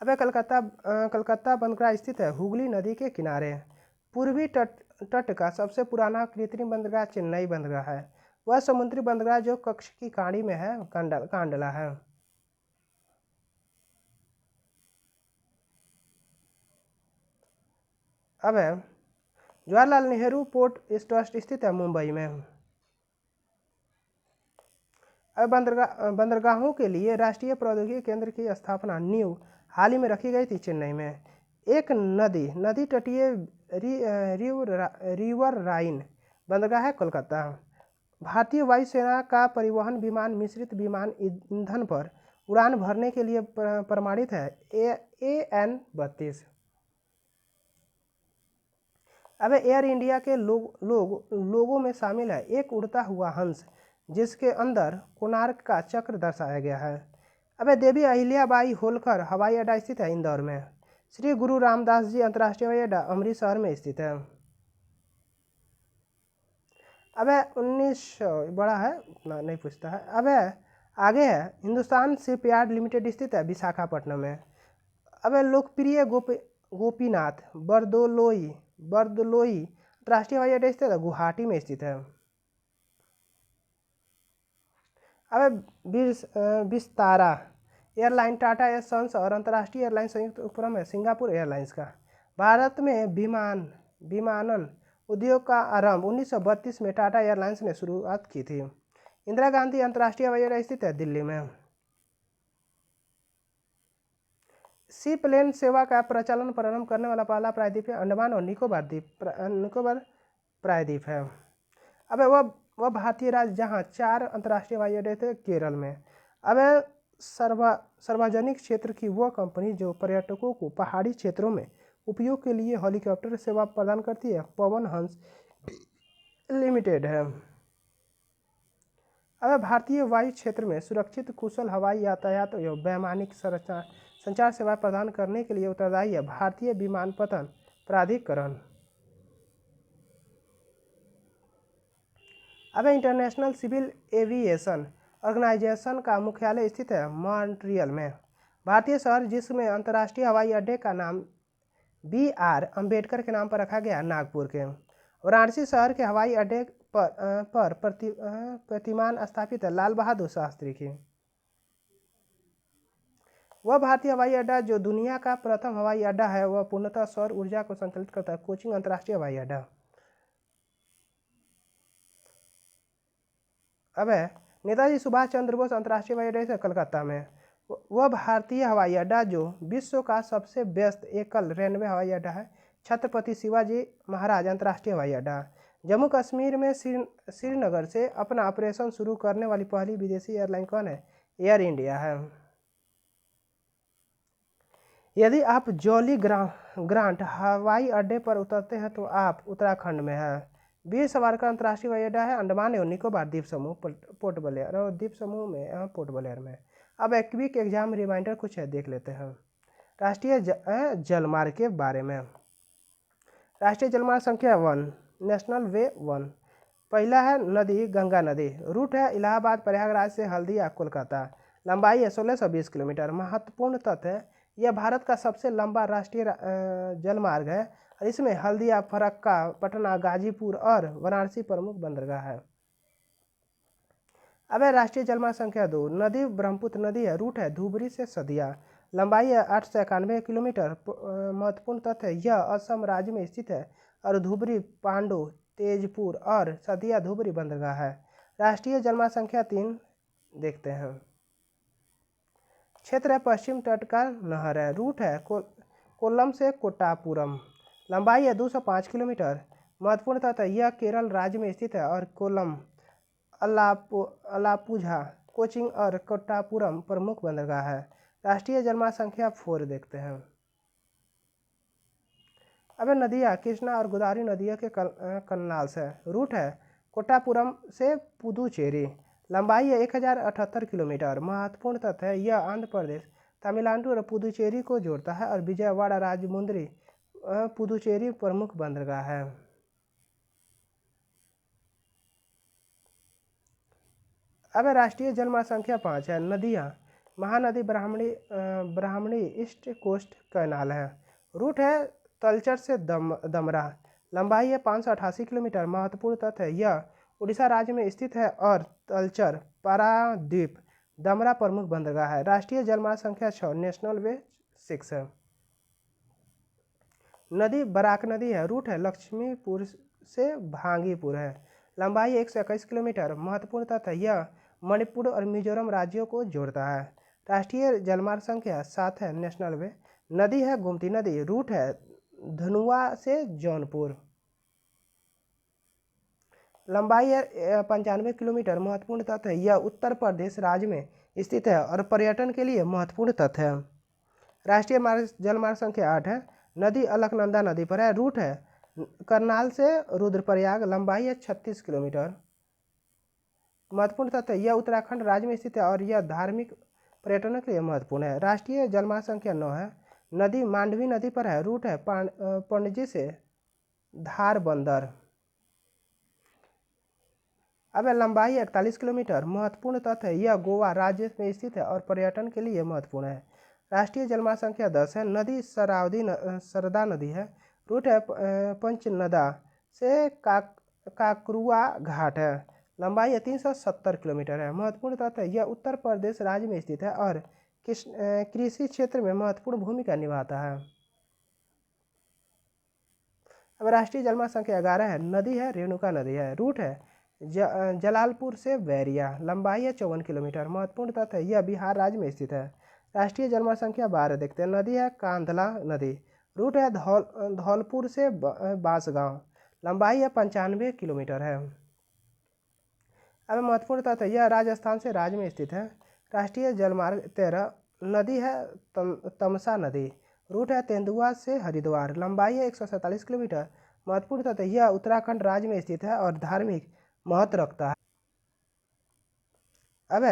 अब कलकत्ता बंदरगाह स्थित है हुगली नदी के किनारे। पूर्वी तट का सबसे पुराना कृत्रिम बंदरगाह चेन्नई बंदरगाह है। वह समुद्री बंदरगाह जो कच्छ की खाड़ी में है कांडला है। अब जवाहरलाल नेहरू पोर्ट ट्रस्ट स्थित है मुंबई में। अब बंदरगाहों के लिए राष्ट्रीय प्रौद्योगिकी केंद्र की स्थापना नींव हाल ही में रखी गई थी चेन्नई में। एक नदी तटीय रिवर राइन बंदरगाह है कोलकाता। भारतीय वायुसेना का परिवहन विमान मिश्रित विमान ईंधन पर उड़ान भरने के लिए प्रमाणित है AN-32। अब एयर इंडिया के लोगों में शामिल है एक उड़ता हुआ हंस जिसके अंदर कोणार्क का चक्र दर्शाया गया है। अब देवी अहिल्याबाई होलकर हवाई अड्डा स्थित है इंदौर में। श्री गुरु रामदास जी अंतर्राष्ट्रीय हवाई अड्डा अमृतसर में स्थित है। अब 1900 बड़ा है उतना नहीं पूछता है। अब आगे है हिंदुस्तान शिपयार्ड लिमिटेड स्थित है विशाखापट्टनम में। अब लोकप्रिय गोपीनाथ बरदलोई अंतर्राष्ट्रीय हवाई अड्डा स्थित है गुवाहाटी में स्थित है। अब Vistara airline Tata air sons और अंतर्राष्ट्रीय एयरलाइन संयुक्त उपक्रम है सिंगापुर एयरलाइंस का। भारत में विमानन उद्योग का आरंभ 1932 में टाटा एयरलाइंस ने शुरुआत की थी। इंदिरा गांधी अंतर्राष्ट्रीय हवाई अड्डा स्थित है दिल्ली में। सी प्लेन सेवा का प्रचलन प्रारंभ करने वाला पहला प्रायद्वीप है अंडमान और निकोबार प्रायद्वीप है। अब वह भारतीय राज्य जहां 4 अंतर्राष्ट्रीय हवाई अड्डे थे केरल में। अब सार्वजनिक क्षेत्र की वह कंपनी जो पर्यटकों को पहाड़ी क्षेत्रों में उपयोग के लिए हेलीकॉप्टर सेवा प्रदान करती है पवन हंस लिमिटेड है। अब भारतीय वायु क्षेत्र में सुरक्षित कुशल हवाई यातायात एवं वैमानिक संचार सेवाएं प्रदान करने के लिए उत्तरदायी है भारतीय विमानपत्तन प्राधिकरण। अब इंटरनेशनल सिविल एविएशन ऑर्गेनाइजेशन का मुख्यालय स्थित है मॉन्ट्रियल में। भारतीय शहर जिसमें अंतर्राष्ट्रीय हवाई अड्डे का नाम BR अम्बेडकर के नाम पर रखा गया नागपुर के। वाराणसी शहर के हवाई अड्डे पर प्रतिमान स्थापित है लाल बहादुर शास्त्री की। वह भारतीय हवाई अड्डा जो दुनिया का प्रथम हवाई अड्डा है वह पूर्णतः सौर ऊर्जा को संचालित करता है कोचिंग अंतर्राष्ट्रीय हवाई अड्डा। अब नेताजी सुभाष चंद्र बोस अंतर्राष्ट्रीय हवाई अड्डा कलकत्ता में। वह भारतीय हवाई अड्डा जो विश्व का सबसे व्यस्त एकल रेलवे हवाई अड्डा है छत्रपति शिवाजी महाराज अंतर्राष्ट्रीय हवाई अड्डा। जम्मू कश्मीर में श्रीनगर से अपना ऑपरेशन शुरू करने वाली पहली विदेशी एयरलाइन कौन है? एयर इंडिया है। यदि आप जॉली ग्रांट हवाई अड्डे पर उतरते हैं तो आप उत्तराखंड में हैं। वीर सावरकर अंतर्राष्ट्रीय हवाई अड्डा है अंडमान एवं निकोबार द्वीप समूह पोर्ट ब्लेयर और द्वीप समूह में पोर्ट ब्लेयर में। अब एक क्विक एग्जाम रिमाइंडर कुछ है देख लेते हैं राष्ट्रीय जलमार्ग के बारे में। राष्ट्रीय जलमार्ग संख्या 1 नेशनल वे 1। पहला है नदी गंगा नदी। रूट है इलाहाबाद प्रयागराज से हल्दिया कोलकाता। लंबाई है 1620 किलोमीटर। महत्वपूर्ण तथ्य है यह भारत का सबसे लंबा राष्ट्रीय जलमार्ग है और इसमें हल्दिया फरक्का पटना गाजीपुर और वाराणसी प्रमुख बंदरगाह है। अब है राष्ट्रीय जलमार्ग संख्या 2 नदी ब्रह्मपुत्र नदी है। रूट है धुबरी से सदिया। लंबाई है 891 किलोमीटर। महत्वपूर्ण तथ्य है यह असम राज्य में स्थित है और धुबरी पांडु तेजपुर और सदिया धुबरी बंदरगाह है। राष्ट्रीय जलमार्ग संख्या 3 देखते हैं। क्षेत्र है पश्चिम तट का नहर है। रूट है कोल्लम से कोट्टापुरम। लंबाई है 205 किलोमीटर। महत्वपूर्ण तथ्य यह केरल राज्य में स्थित है और कोल्लम अलापुझा कोचिंग और कोट्टापुरम प्रमुख बंदरगाह है। राष्ट्रीय जलमार्ग संख्या 4 देखते हैं। अब नदियाँ कृष्णा और गोदावरी नदियों के कनाल से। रूट है कोट्टापुरम से पुदुचेरी। लंबाई है 1078 किलोमीटर। महत्वपूर्ण तथ्य है यह आंध्र प्रदेश तमिलनाडु और पुदुचेरी को जोड़ता है और विजयवाड़ा राजमुंद्री पुदुचेरी प्रमुख बंदरगाह है। अब राष्ट्रीय जलमार्ग संख्या 5 है नदियाँ महानदी ब्राह्मणी ईस्ट कोस्ट कैनाल है। रूट है तलचर से दमरा। लंबाई है 588 किलोमीटर। महत्वपूर्ण तथ्य है यह उड़ीसा राज्य में स्थित है और तलचर पारादीप दमरा प्रमुख बंदरगाह है। राष्ट्रीय जलमार्ग संख्या 6 नेशनल वे 6 है। नदी बराक नदी है। रूट है लक्ष्मीपुर से भांगीपुर है। लंबाई 121 किलोमीटर। महत्वपूर्ण तथ्य यह मणिपुर और मिजोरम राज्यों को जोड़ता है। राष्ट्रीय जलमार्ग संख्या 7 है नेशनल वे। नदी है गोमती नदी। रूट है धनुआ से जौनपुर। लंबाई है 95 किलोमीटर। महत्वपूर्ण तथ्य यह उत्तर प्रदेश राज्य में स्थित है और पर्यटन के लिए महत्वपूर्ण तथ्य है। राष्ट्रीय जलमार्ग संख्या 8 है नदी अलकनंदा नदी पर है। रूट है करनाल से रुद्रप्रयाग। लंबाई है 36 किलोमीटर। महत्वपूर्ण तथ्य यह उत्तराखंड राज्य में स्थित है और यह धार्मिक पर्यटन के लिए महत्वपूर्ण है। राष्ट्रीय जलमार्ग संख्या 9 है नदी मांडवी नदी पर है। रूट है पणजी से धार बंदर। अब लंबाई 41 किलोमीटर। महत्वपूर्ण तथ्य यह गोवा राज्य में स्थित है और पर्यटन के लिए महत्वपूर्ण है। राष्ट्रीय जलमार्ग संख्या 10 है नदी सरदा नदी है। रूट है पंचनदा से काकरुआ घाट है। लंबाई 370 किलोमीटर है। महत्वपूर्ण तथ्य यह उत्तर प्रदेश राज्य में स्थित है और कृषि क्षेत्र में महत्वपूर्ण भूमिका निभाता है। अब राष्ट्रीय जलमार्ग संख्या 11 है नदी है रेणुका नदी है। रूट है जलालपुर से बैरिया, लंबाई है 54 किलोमीटर। महत्वपूर्ण तथ्य है यह बिहार राज्य में स्थित है। राष्ट्रीय जलमार्ग संख्या 12 देखते हैं। नदी है कांधला नदी। रूट है धौलपुर से बांसगांव, लंबाई है 95 किलोमीटर है। अब महत्वपूर्ण तथ्य यह राजस्थान से राज्य में स्थित है। राष्ट्रीय जलमार्ग 13। नदी है तमसा नदी। रूट है तेंदुआ से हरिद्वार, लंबाई है 147 किलोमीटर। महत्वपूर्ण तथ्य यह उत्तराखंड राज्य में स्थित है और धार्मिक महत्व रखता है। अब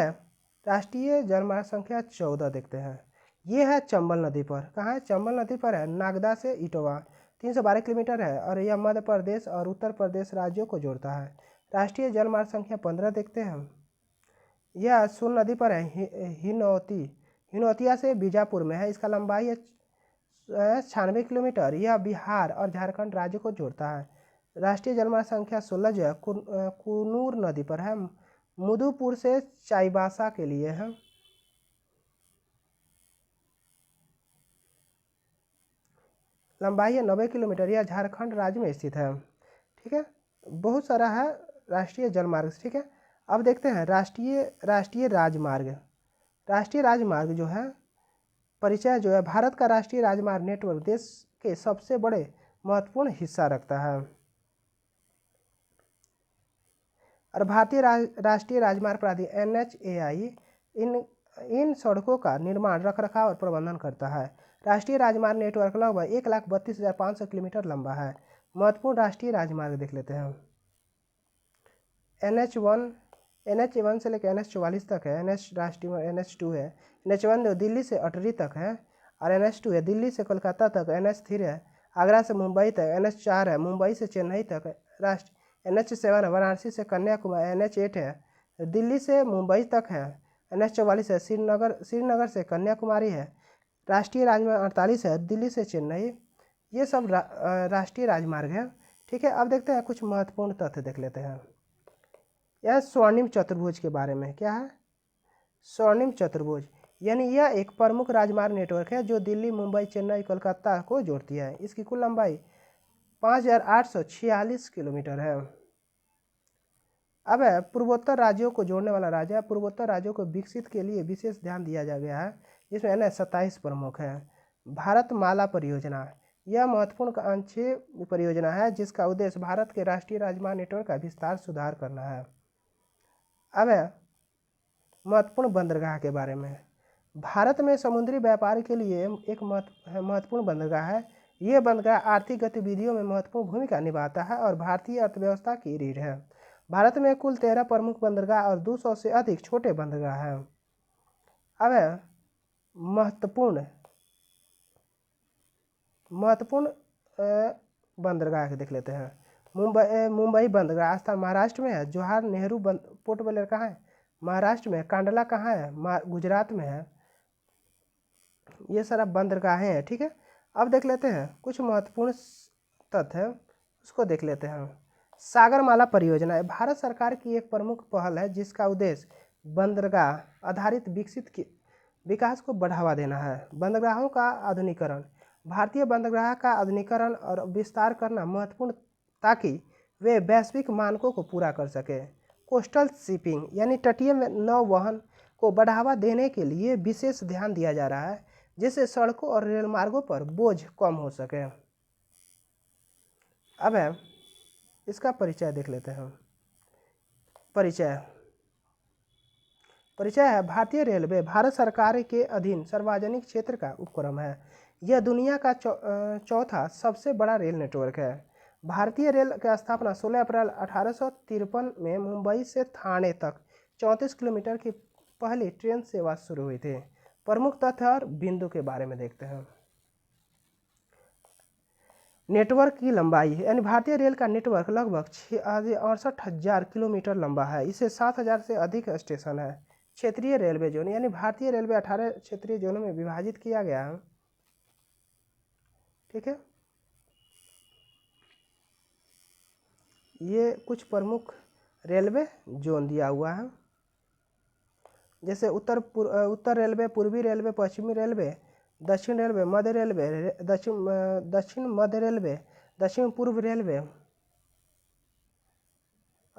राष्ट्रीय जलमार्ग संख्या 14 देखते हैं। ये है चंबल नदी पर। कहाँ है? चंबल नदी पर है, नागदा से इटवा, 312 किलोमीटर है और यह मध्य प्रदेश और उत्तर प्रदेश राज्यों को जोड़ता है। राष्ट्रीय जलमार्ग संख्या 15 देखते हैं। यह सोन नदी पर है, हिनौतिया से बीजापुर में है। इसका लंबाई है 96 किलोमीटर। यह बिहार और झारखंड राज्य को जोड़ता है। राष्ट्रीय जलमार्ग संख्या 16 जो है कुनूर नदी पर है, मुदुपुर से चाईबासा के लिए है। लंबाई है 90 किलोमीटर। यह झारखंड राज्य में स्थित है। ठीक है, बहुत सारा है राष्ट्रीय जलमार्ग। ठीक है, अब देखते हैं राष्ट्रीय राजमार्ग। राष्ट्रीय राजमार्ग जो है परिचय जो है, भारत का राष्ट्रीय राजमार्ग नेटवर्क देश के सबसे बड़े महत्वपूर्ण हिस्सा रखता है और भारतीय राष्ट्रीय राजमार्ग प्राधिकरण NHAI इन सड़कों का निर्माण, रखरखाव और प्रबंधन करता है। राष्ट्रीय राजमार्ग नेटवर्क लगभग 1,32,500 किलोमीटर लंबा है। महत्वपूर्ण राष्ट्रीय राजमार्ग देख लेते हैं। NH1 से लेकर NH44 तक है। NH राष्ट्रीय NH2 है। NH1 दिल्ली से अटरी तक है और NH2 है दिल्ली से कोलकाता तक। NH3 है आगरा से मुंबई तक। NH4 है मुंबई से चेन्नई तक। NH7 है वाराणसी से कन्याकुमारी। NH8 है दिल्ली से मुंबई तक है। NH44 है श्रीनगर से कन्याकुमारी है। राष्ट्रीय राजमार्ग 48 है दिल्ली से चेन्नई। ये सब राष्ट्रीय राजमार्ग है। ठीक है, अब देखते हैं कुछ महत्वपूर्ण तथ्य देख लेते हैं। यह स्वर्णिम चतुर्भुज के बारे में। क्या है? स्वर्णिम चतुर्भुज यानी यह एक प्रमुख राजमार्ग नेटवर्क है जो दिल्ली, मुंबई, चेन्नई, कोलकाता को जोड़ती है। इसकी कुल लंबाई 5,846 किलोमीटर है। अब पूर्वोत्तर राज्यों को जोड़ने वाला राज्य है। पूर्वोत्तर राज्यों को विकसित के लिए विशेष ध्यान दिया जा गया है, जिसमें NH27 प्रमुख है। भारत माला परियोजना यह महत्वपूर्ण कांक्षी परियोजना है जिसका उद्देश्य भारत के राष्ट्रीय राजमार्ग नेटवर्क का विस्तार सुधार करना है। अब महत्वपूर्ण बंदरगाह के बारे में। भारत में समुद्री व्यापार के लिए एक महत्वपूर्ण बंदरगाह है। ये बंदरगाह आर्थिक गतिविधियों में महत्वपूर्ण भूमिका निभाता है और भारतीय अर्थव्यवस्था की रीढ़ है। भारत में कुल 13 प्रमुख बंदरगाह और 200 से अधिक छोटे बंदरगाह हैं। अब महत्वपूर्ण बंदरगाह देख लेते हैं। मुंबई बंदरगाह स्थान महाराष्ट्र में है। जवाहर नेहरू पोर्ट ब्लेयर कहाँ है? महाराष्ट्र में। कांडला कहाँ है? गुजरात में है। ये सारा बंदरगाहें हैं। ठीक है, अब देख लेते हैं कुछ महत्वपूर्ण तथ्य उसको देख लेते हैं। सागरमाला परियोजना है भारत सरकार की एक प्रमुख पहल है जिसका उद्देश्य बंदरगाह आधारित विकास को बढ़ावा देना है। बंदरगाहों का आधुनिकीकरण। भारतीय बंदरगाह का आधुनिकीकरण और विस्तार करना महत्वपूर्ण ताकि वे वैश्विक मानकों को पूरा कर सके। कोस्टल शिपिंग यानी तटीय नौवहन को बढ़ावा देने के लिए विशेष ध्यान दिया जा रहा है जिससे सड़कों और रेल मार्गों पर बोझ कम हो सके। अब इसका परिचय देख लेते हैं। परिचय है भारतीय रेलवे भारत सरकार के अधीन सार्वजनिक क्षेत्र का उपक्रम है। यह दुनिया का चौथा सबसे बड़ा रेल नेटवर्क है। भारतीय रेल की स्थापना 16 अप्रैल 1853 में मुंबई से ठाणे तक 34 किलोमीटर की पहली ट्रेन सेवा शुरू हुई थी। प्रमुख तथ्य और बिंदु के बारे में देखते हैं। नेटवर्क की लंबाई यानी भारतीय रेल का नेटवर्क लगभग 68,000 किलोमीटर लंबा है। इसे 7,000 से अधिक स्टेशन है। क्षेत्रीय रेलवे जोन यानी भारतीय रेलवे 18 क्षेत्रीय जोनों में विभाजित किया गया है। ठीक है, ये कुछ प्रमुख रेलवे जोन दिया हुआ है, जैसे उत्तर रेलवे, पूर्वी रेलवे, पश्चिमी रेलवे, दक्षिण रेलवे, मध्य रेलवे, दक्षिण मध्य रेलवे, दक्षिण पूर्व रेलवे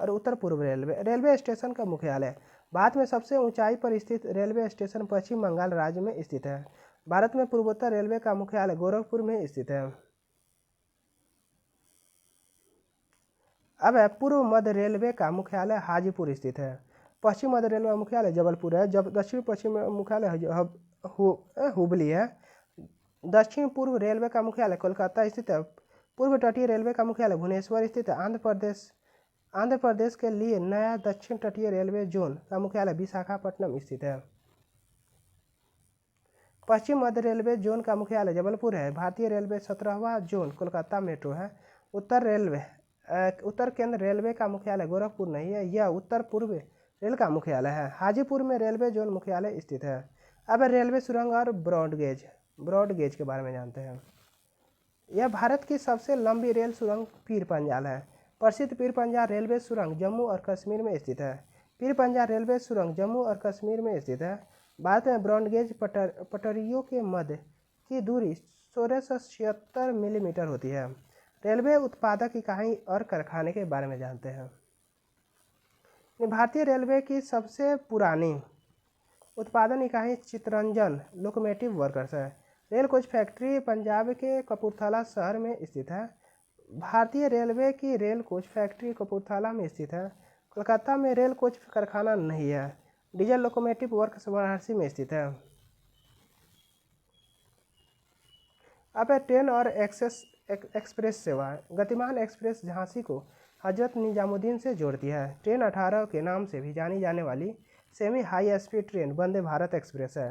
और उत्तर पूर्व रेलवे। रेलवे स्टेशन का मुख्यालय। भारत में सबसे ऊंचाई पर स्थित रेलवे स्टेशन पश्चिम बंगाल राज्य में स्थित है। भारत में पूर्वोत्तर रेलवे का मुख्यालय गोरखपुर में स्थित है। अब है पूर्व मध्य रेलवे का मुख्यालय हाजीपुर स्थित है। पश्चिम मध्य रेलवे का मुख्यालय जबलपुर है। जब दक्षिण पश्चिम मुख्यालय हुबली है। दक्षिण पूर्व रेलवे का मुख्यालय कोलकाता स्थित है। पूर्व तटीय रेलवे का मुख्यालय भुवनेश्वर स्थित है। आंध्र प्रदेश के लिए नया दक्षिण तटीय रेलवे जोन का मुख्यालय विशाखापट्टनम स्थित है। पश्चिम मध्य रेलवे जोन का मुख्यालय जबलपुर है। भारतीय रेलवे 17वां जोन कोलकाता मेट्रो है। उत्तर केंद्र रेलवे का मुख्यालय गोरखपुर नहीं है, यह उत्तर पूर्व रेल का मुख्यालय है। हाजीपुर में रेलवे जोन मुख्यालय स्थित है। अब रेलवे सुरंग और ब्रॉड गेज के बारे में जानते हैं। यह भारत की सबसे लंबी रेल सुरंग पीर पंजाल है। प्रसिद्ध पीर पंजाल रेलवे सुरंग जम्मू और कश्मीर में स्थित है। पीर पंजाल रेलवे सुरंग जम्मू और कश्मीर में स्थित है। भारत में ब्रॉड गेज पटरियों के मध्य की दूरी 1676 मिलीमीटर होती है। रेलवे उत्पादक इकाई और कारखाने के बारे में जानते हैं। भारतीय रेलवे की सबसे पुरानी उत्पादन इकाई चितरंजन लोकोमोटिव वर्क्स है। रेल कोच फैक्ट्री पंजाब के कपूरथला शहर में स्थित है। भारतीय रेलवे की रेल कोच फैक्ट्री कपूरथला में स्थित है। कोलकाता में रेल कोच कारखाना नहीं है। डीजल लोकोमोटिव वर्क्स वाराणसी में स्थित है। अब ट्रेन और एक्सप्रेस सेवा। गतिमान एक्सप्रेस झांसी को हजरत निजामुद्दीन से जोड़ती है। ट्रेन 18 के नाम से भी जानी जाने वाली semi high speed train Vande Bharat express है।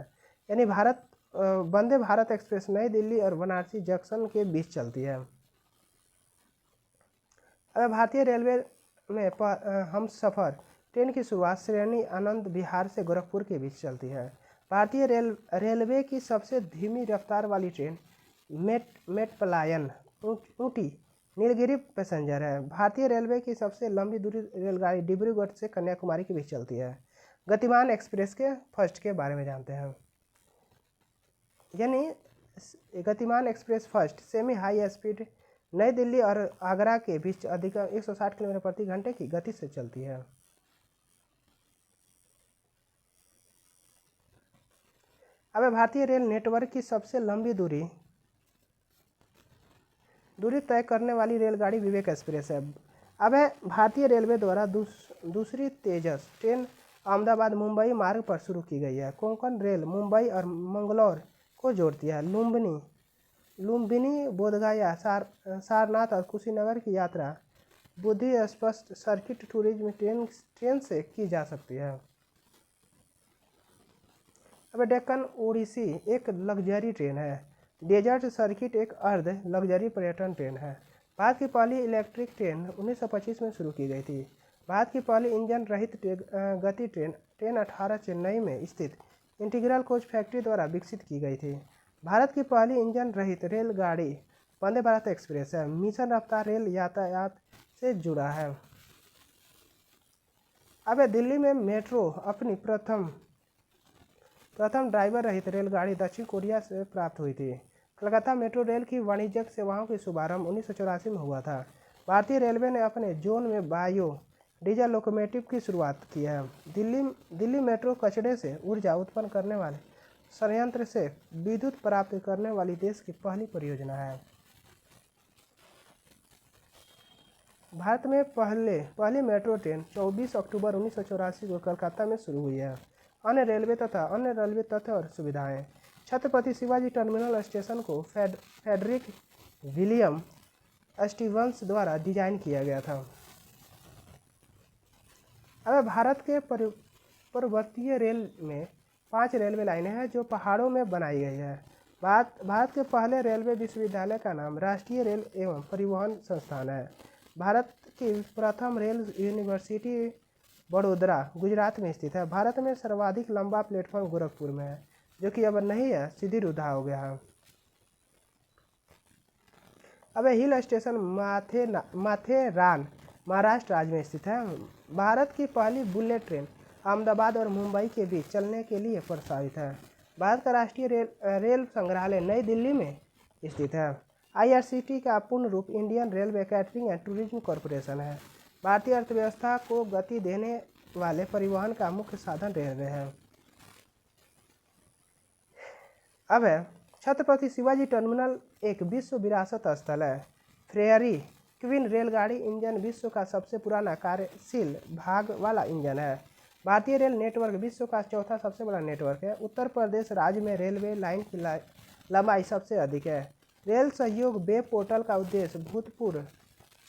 यानी वंदे भारत एक्सप्रेस नई दिल्ली और बनारसी जंक्शन के बीच चलती है। अब भारतीय रेलवे में हम सफ़र ट्रेन की शुरुआत श्रेणी आनंद विहार से गोरखपुर के बीच चलती है। भारतीय रेलवे की सबसे धीमी रफ्तार वाली ट्रेन मेट्रोप्लान ऊटी नीलगिरी पैसेंजर है। भारतीय रेलवे की सबसे लंबी दूरी रेलगाड़ी डिब्रूगढ़ से कन्याकुमारी के बीच चलती है। गतिमान एक्सप्रेस के फर्स्ट के बारे में जानते हैं। यानी गतिमान express first semi high speed नई दिल्ली और आगरा के बीच अधिकतम 160 किलोमीटर प्रति घंटे की गति से चलती है। अब भारतीय रेल नेटवर्क की सबसे लंबी दूरी तय करने वाली रेलगाड़ी विवेक एक्सप्रेस है। अब भारतीय रेलवे द्वारा दूसरी तेजस ट्रेन अहमदाबाद मुंबई मार्ग पर शुरू की गई है। कोंकण रेल मुंबई और मंगलौर को जोड़ती है। लुम्बिनी बोधगया सारनाथ और कुशीनगर की यात्रा बुद्धि स्पष्ट सर्किट टूरिज्म ट्रेन से की जा सकती है। अब डेक्कन ओडिसी एक लग्जरी ट्रेन है। डेजर्ट सर्किट एक अर्ध लग्जरी पर्यटन ट्रेन है। भारत की पहली इलेक्ट्रिक ट्रेन 1925 में शुरू की गई थी। भारत की पहली इंजन रहित गति ट्रेन 18 चेन्नई में स्थित इंटीग्रल कोच फैक्ट्री द्वारा विकसित की गई थी। भारत की पहली इंजन रहित रेलगाड़ी वंदे भारत एक्सप्रेस है। मिशन रफ्तार रेल यातायात से जुड़ा है। अब दिल्ली में मेट्रो अपनी प्रथम ड्राइवर रहित रेलगाड़ी दक्षिण कोरिया से प्राप्त हुई थी। कलकत्ता मेट्रो रेल की वाणिज्यिक सेवाओं की शुभारंभ 1984 में हुआ था। भारतीय रेलवे ने अपने जोन में बायो डीजल लोकोमोटिव की शुरुआत की है। दिल्ली मेट्रो कचरे से ऊर्जा उत्पन्न करने वाले संयंत्र से विद्युत प्राप्त करने वाली देश की पहली परियोजना है। भारत में पहली मेट्रो ट्रेन 24 अक्टूबर 1984 को कलकत्ता में शुरू हुई है। अन्य रेलवे तथ्य और सुविधाएं। छत्रपति शिवाजी टर्मिनल स्टेशन को फ्रेडरिक विलियम स्टीवंस द्वारा डिजाइन किया गया था। अब भारत के पर्वतीय रेल में 5 रेलवे लाइनें हैं जो पहाड़ों में बनाई गई है। भारत के पहले रेलवे विश्वविद्यालय का नाम राष्ट्रीय रेल एवं परिवहन संस्थान है। भारत की प्रथम रेल यूनिवर्सिटी बड़ोदरा गुजरात में स्थित है। भारत में सर्वाधिक लंबा प्लेटफॉर्म गोरखपुर में है, जो कि अब नहीं है, सीधी रुधा हो गया है। अब हिल स्टेशन माथेरान महाराष्ट्र राज्य में स्थित है। भारत की पहली बुलेट ट्रेन अहमदाबाद और मुंबई के बीच चलने के लिए प्रस्तावित है। भारत का राष्ट्रीय रेल संग्रहालय नई दिल्ली में स्थित है। IRCT का पूर्ण रूप Indian railway catering and tourism corporation है। भारतीय अर्थव्यवस्था को गति देने वाले परिवहन का मुख्य साधन रेलवे है। अब है छत्रपति शिवाजी टर्मिनल एक विश्व विरासत स्थल है। फेयरी क्वीन रेलगाड़ी इंजन विश्व का सबसे पुराना कार्यशील भाग वाला इंजन है। भारतीय रेल नेटवर्क विश्व का चौथा सबसे बड़ा नेटवर्क है। उत्तर प्रदेश राज्य में रेलवे लाइन की लंबाई सबसे अधिक है। रेल सहयोग वेब पोर्टल का उद्देश्य भूतपूर्व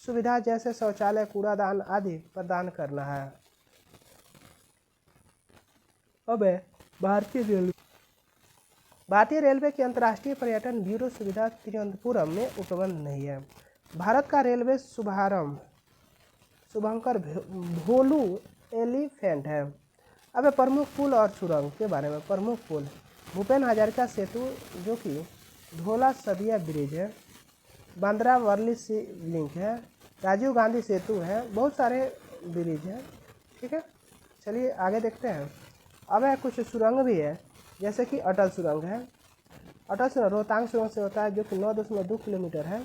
सुविधा जैसे शौचालय, कूड़ादान आदि प्रदान करना है। अब है भारतीय रेलवे की अंतर्राष्ट्रीय पर्यटन ब्यूरो सुविधा तिरुवनंतपुरम में उपलब्ध नहीं है। भारत का रेलवे शुभंकर भोलू एलिफेंट है। अब प्रमुख पुल और सुरंग के बारे में। प्रमुख पुल भूपेन हजारिका सेतु जो कि धोला सदिया ब्रिज है। बांद्रा वर्ली सी लिंक है। राजीव गांधी सेतु है। बहुत सारे ब्रिज हैं। ठीक है, चलिए आगे देखते हैं। अब है कुछ सुरंग भी है, जैसे कि अटल सुरंग है। अटल सुरंग रोहतांग सुरंग से होता है, जो कि 9.2 किलोमीटर है।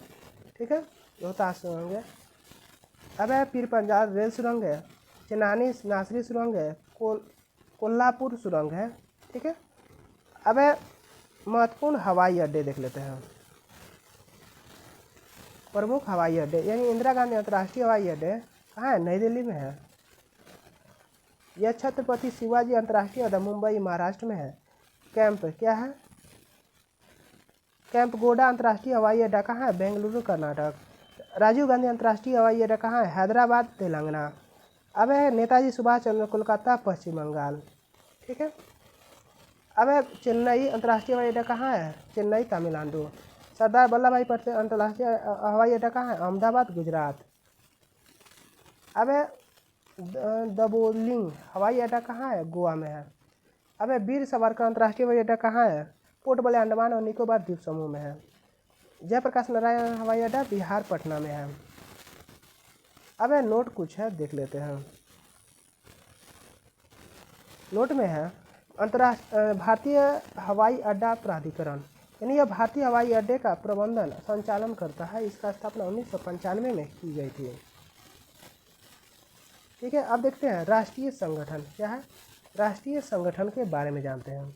ठीक है, रोहतांग सुरंग है। अब है पीर पंजाब रेल सुरंग है। चेनानी नासरी सुरंग है। कोल्हापुर सुरंग है। ठीक है, अब है महत्वपूर्ण हवाई अड्डे देख लेते हैं। प्रमुख हवाई अड्डे यानी इंदिरा गांधी अंतर्राष्ट्रीय हवाई अड्डे कहाँ है? नई दिल्ली में है। यह छत्रपति शिवाजी अंतर्राष्ट्रीय अड्डा मुंबई महाराष्ट्र में है। कैंप क्या है? कैंप गोडा अंतर्राष्ट्रीय हवाई अड्डा कहाँ है? बेंगलुरु कर्नाटक। राजीव गांधी अंतर्राष्ट्रीय हवाई अड्डा कहाँ है? हैदराबाद तेलंगाना। अब है नेताजी सुभाष चंद्र कोलकाता पश्चिम बंगाल। ठीक है, अब है चेन्नई अंतर्राष्ट्रीय हवाई अड्डा कहाँ है? चेन्नई तमिलनाडु। सरदार वल्लभ भाई पटेल अंतर्राष्ट्रीय हवाई अड्डा कहाँ है? अहमदाबाद गुजरात। अब है दबोलिम हवाई अड्डा कहाँ है? गोवा में है। अब है वीर सावरकर अंतर्राष्ट्रीय हवाई अड्डा कहाँ है? पोर्ट ब्लेयर अंडमान और निकोबार द्वीप समूह में है। जयप्रकाश नारायण हवाई अड्डा बिहार पटना में है। अब है नोट कुछ है, देख लेते हैं। नोट में है भारतीय हवाई अड्डा प्राधिकरण, यानी यह भारतीय हवाई अड्डे का प्रबंधन संचालन करता है। इसका स्थापना 1995 में की गई थी। ठीक है, अब देखते हैं राष्ट्रीय संगठन क्या है। राष्ट्रीय संगठन के बारे में जानते हैं।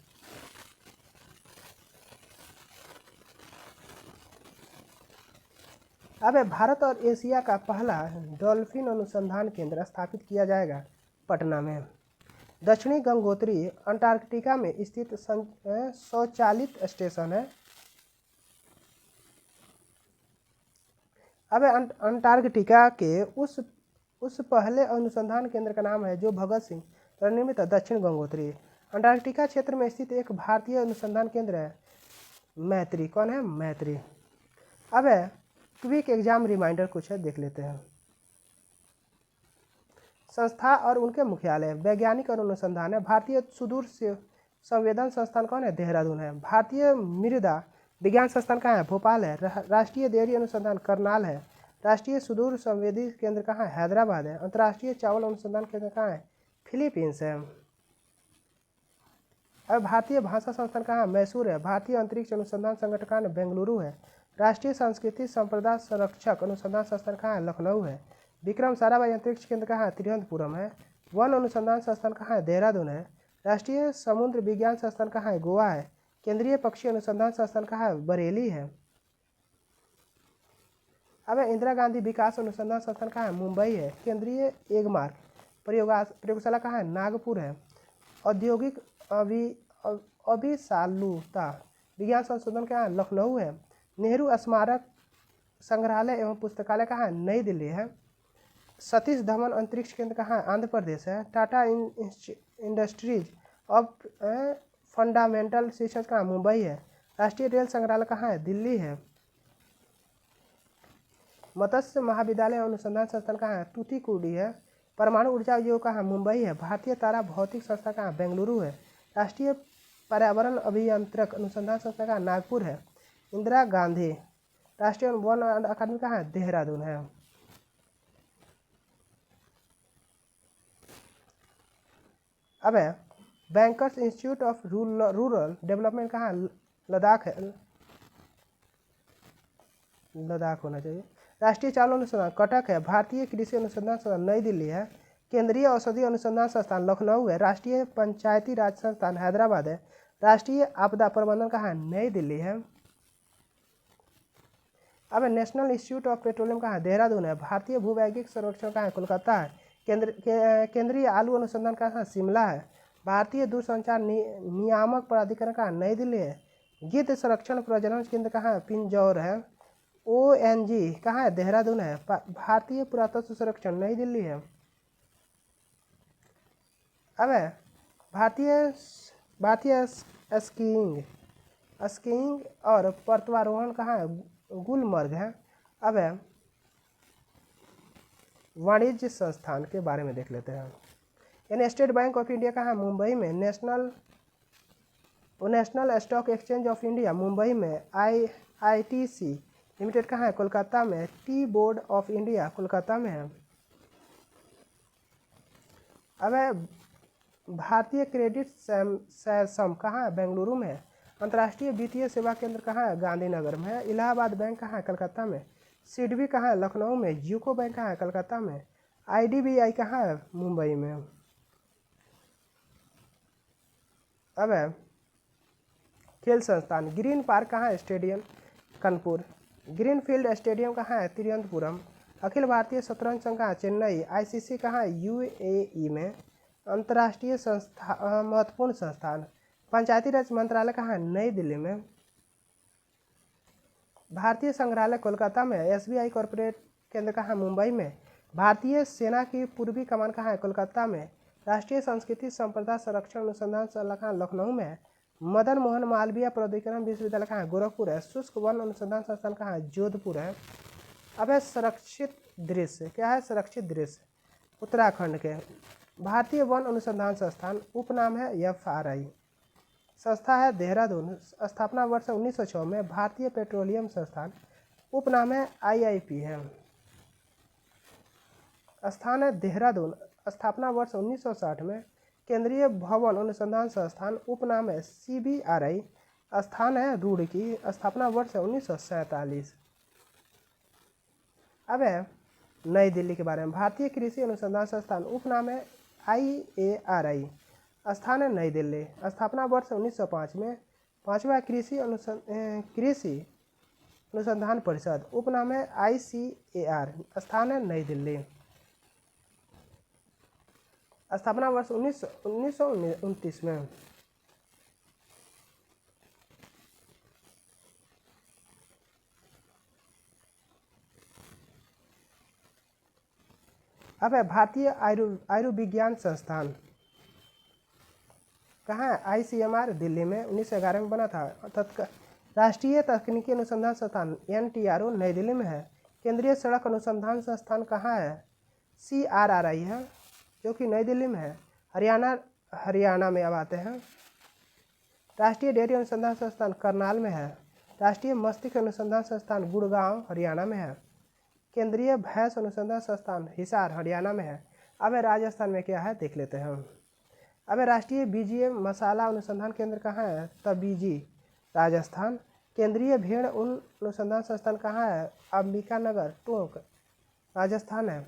अब भारत और एशिया का पहला डॉल्फिन अनुसंधान केंद्र स्थापित किया जाएगा पटना में। दक्षिणी गंगोत्री अंटार्कटिका में स्थित स्वचालित स्टेशन है। अब अंटार्कटिका के उस पहले अनुसंधान केंद्र का नाम है जो भगत सिंह द्वारा निर्मित है, दक्षिण गंगोत्री। अंटार्कटिका क्षेत्र में स्थित एक भारतीय अनुसंधान केंद्र है मैत्री। कौन है? मैत्री। अब है क्विक एग्जाम रिमाइंडर कुछ है, देख लेते हैं। संस्था और उनके मुख्यालय वैज्ञानिक और अनुसंधान है। भारतीय सुदूर संवेदन संस्थान कौन है? देहरादून है। भारतीय मृदा विज्ञान संस्थान कहाँ है? भोपाल है। राष्ट्रीय डेयरी अनुसंधान करनाल है। राष्ट्रीय सुदूर संवेदी केंद्र कहाँ है? हैदराबाद है। अंतर्राष्ट्रीय चावल अनुसंधान केंद्र कहाँ है? फिलीपींस है। अब भारतीय भाषा संस्थान कहाँ है? मैसूर है। भारतीय अंतरिक्ष अनुसंधान संगठन कहाँ है? बेंगलुरु है। राष्ट्रीय सांस्कृतिक संपदा संरक्षक अनुसंधान संस्थान कहाँ है? लखनऊ है। विक्रम साराभाई अंतरिक्ष केंद्र कहाँ है? तिरुवनंतपुरम है। वन अनुसंधान संस्थान कहाँ है? देहरादून है। राष्ट्रीय समुद्र विज्ञान संस्थान कहाँ है? गोवा है। केंद्रीय पक्षी अनुसंधान संस्थान कहाँ है? बरेली है। अब इंदिरा गांधी विकास अनुसंधान संस्थान कहाँ है? मुंबई है। केंद्रीय एगमार्क प्रयोगशाला कहाँ है? नागपुर है। औद्योगिक अभिशालुता विज्ञान संशोधन कहाँ है? लखनऊ है। नेहरू स्मारक संग्रहालय एवं पुस्तकालय कहाँ है? नई दिल्ली है। सतीश धवन अंतरिक्ष केंद्र कहाँ है? आंध्र प्रदेश है। Tata industries of fundamental research कहाँ है? मुंबई है। राष्ट्रीय रेल संग्रहालय कहाँ है? दिल्ली है। मत्स्य महाविद्यालय अनुसंधान संस्थान कहाँ है? तूतीकुड़ी है। परमाणु ऊर्जा उद्योग कहाँ है? मुंबई है। भारतीय तारा भौतिक संस्था कहाँ है? बेंगलुरु है। राष्ट्रीय पर्यावरण अभियंत्रक अनुसंधान संस्था कहाँ है? नागपुर है। इंदिरा गांधी राष्ट्रीय वन अकादमी कहाँ है? देहरादून है। अब है bankers institute of rural development कहाँ है? लद्दाख है। लद्दाख होना चाहिए। राष्ट्रीय चावल अनुसंधान कटक है। भारतीय कृषि अनुसंधान संस्थान नई दिल्ली है। केंद्रीय औषधि अनुसंधान संस्थान लखनऊ है। राष्ट्रीय पंचायती राज संस्थान हैदराबाद है। राष्ट्रीय आपदा प्रबंधन कहाँ है? नई दिल्ली है। अब नेशनल इंस्टीट्यूट ऑफ पेट्रोलियम कहाँ है? देहरादून है। भारतीय भूवैज्ञानिक सर्वेक्षण कहाँ है? कोलकाता है। केंद्रीय आलू अनुसंधान कहाँ है? शिमला है। भारतीय दूरसंचार नियामक प्राधिकरण कहाँ है? नई दिल्ली है। गिद्ध संरक्षण प्रजनन केंद्र कहाँ है? पिंजौर है। ONG कहाँ है? देहरादून है। भारतीय पुरातत्व सर्वेक्षण नई दिल्ली है। अब है भारतीय स्कीइंग और पर्वतारोहण कहाँ है? गुलमर्ग है। अब है वाणिज्य संस्थान के बारे में देख लेते हैं। यानी स्टेट बैंक ऑफ इंडिया कहाँ है? मुंबई में। National stock exchange of India Mumbai में। IITC लिमिटेड कहाँ है? कोलकाता में। Tea board of India Kolkata में है। अब है भारतीय क्रेडिट सम कहाँ है? बेंगलुरु में। अंतर्राष्ट्रीय वित्तीय सेवा केंद्र कहाँ है? गांधीनगर में है। इलाहाबाद बैंक कहाँ है? कलकत्ता में। सिडबी कहाँ है? लखनऊ में। यूको बैंक कहाँ है? कलकत्ता में। IDBI कहाँ है? मुंबई में। अब है खेल संस्थान ग्रीन पार्क कहाँ है? Stadium Kanpur. Green field stadium कहाँ है? तिरुवनंतपुरम। अखिल भारतीय शतरंज संघ कहाँ है? चेन्नई। ICC कहाँ है? UAE में। अंतर्राष्ट्रीय महत्वपूर्ण संस्थान पंचायती राज मंत्रालय कहाँ है? नई दिल्ली में। भारतीय संग्रहालय कोलकाता में। SBI कॉरपोरेट केंद्र कहाँ है? मुंबई में। भारतीय सेना की पूर्वी कमान कहाँ है? कोलकाता में। राष्ट्रीय संस्कृति संपदा संरक्षण अनुसंधान संस्थान लखनऊ में है। मदन मोहन मालवीय प्रौद्योगिकी विश्वविद्यालय कहाँ है? गोरखपुर है। शुष्क वन अनुसंधान संस्थान कहाँ है? जोधपुर है। अब है संरक्षित दृश्य क्या है? संरक्षित दृश्य उत्तराखंड के। भारतीय वन अनुसंधान संस्थान उपनाम है FRI। संस्था है देहरादून। स्थापना वर्ष 1906 में। भारतीय पेट्रोलियम संस्थान उपनाम है IIP है। स्थान है देहरादून। स्थापना वर्ष 1960 में। केंद्रीय भवन अनुसंधान संस्थान उपनाम है CBRI। स्थान है रुड़की। स्थापना वर्ष 1947। अब है नई दिल्ली के बारे में। भारतीय कृषि अनुसंधान संस्थान उपनाम है IARI। स्थान है नई दिल्ली। स्थापना वर्ष 1905 में। पांचवा कृषि अनुसंधान परिषद उपनाम है ICAR। स्थान है नई दिल्ली। स्थापना वर्ष 1929 में। अब है भारतीय आयुर्विज्ञान संस्थान कहाँ है? ICMR दिल्ली में। 1911 में बना था। राष्ट्रीय तकनीकी अनुसंधान संस्थान NTRO नई दिल्ली में है। केंद्रीय सड़क अनुसंधान संस्थान कहाँ है? CRRI है जो कि नई दिल्ली में है। हरियाणा में अब आते हैं। राष्ट्रीय डेयरी अनुसंधान संस्थान करनाल में है। राष्ट्रीय मस्तिष्क अनुसंधान संस्थान गुड़गांव हरियाणा में है। केंद्रीय भैंस अनुसंधान संस्थान हिसार हरियाणा में है। अब राजस्थान में क्या है देख लेते हैं हम। अब राष्ट्रीय बीजीय मसाला अनुसंधान केंद्र कहाँ है? तबीजी राजस्थान। केंद्रीय भेड़ उन अनुसंधान संस्थान कहाँ है? अंबिकानगर टोंक राजस्थान है।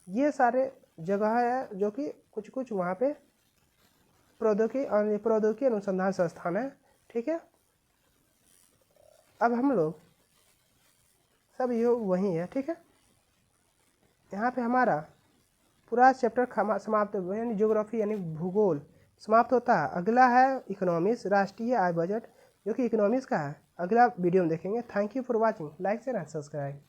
ये सारे जगह है जो कि कुछ वहाँ पे प्रौद्योगिकी अनुसंधान संस्थान है। ठीक है। अब हम लोग सब ये वही है। ठीक है। यहाँ पे हमारा पूरा चैप्टर समाप्त यानी ज्योग्राफी यानी भूगोल समाप्त होता है। अगला है इकोनॉमिक्स राष्ट्रीय आय बजट जो कि इकोनॉमिक्स का है। अगला वीडियो में देखेंगे। Thank you for watching. Like share and subscribe.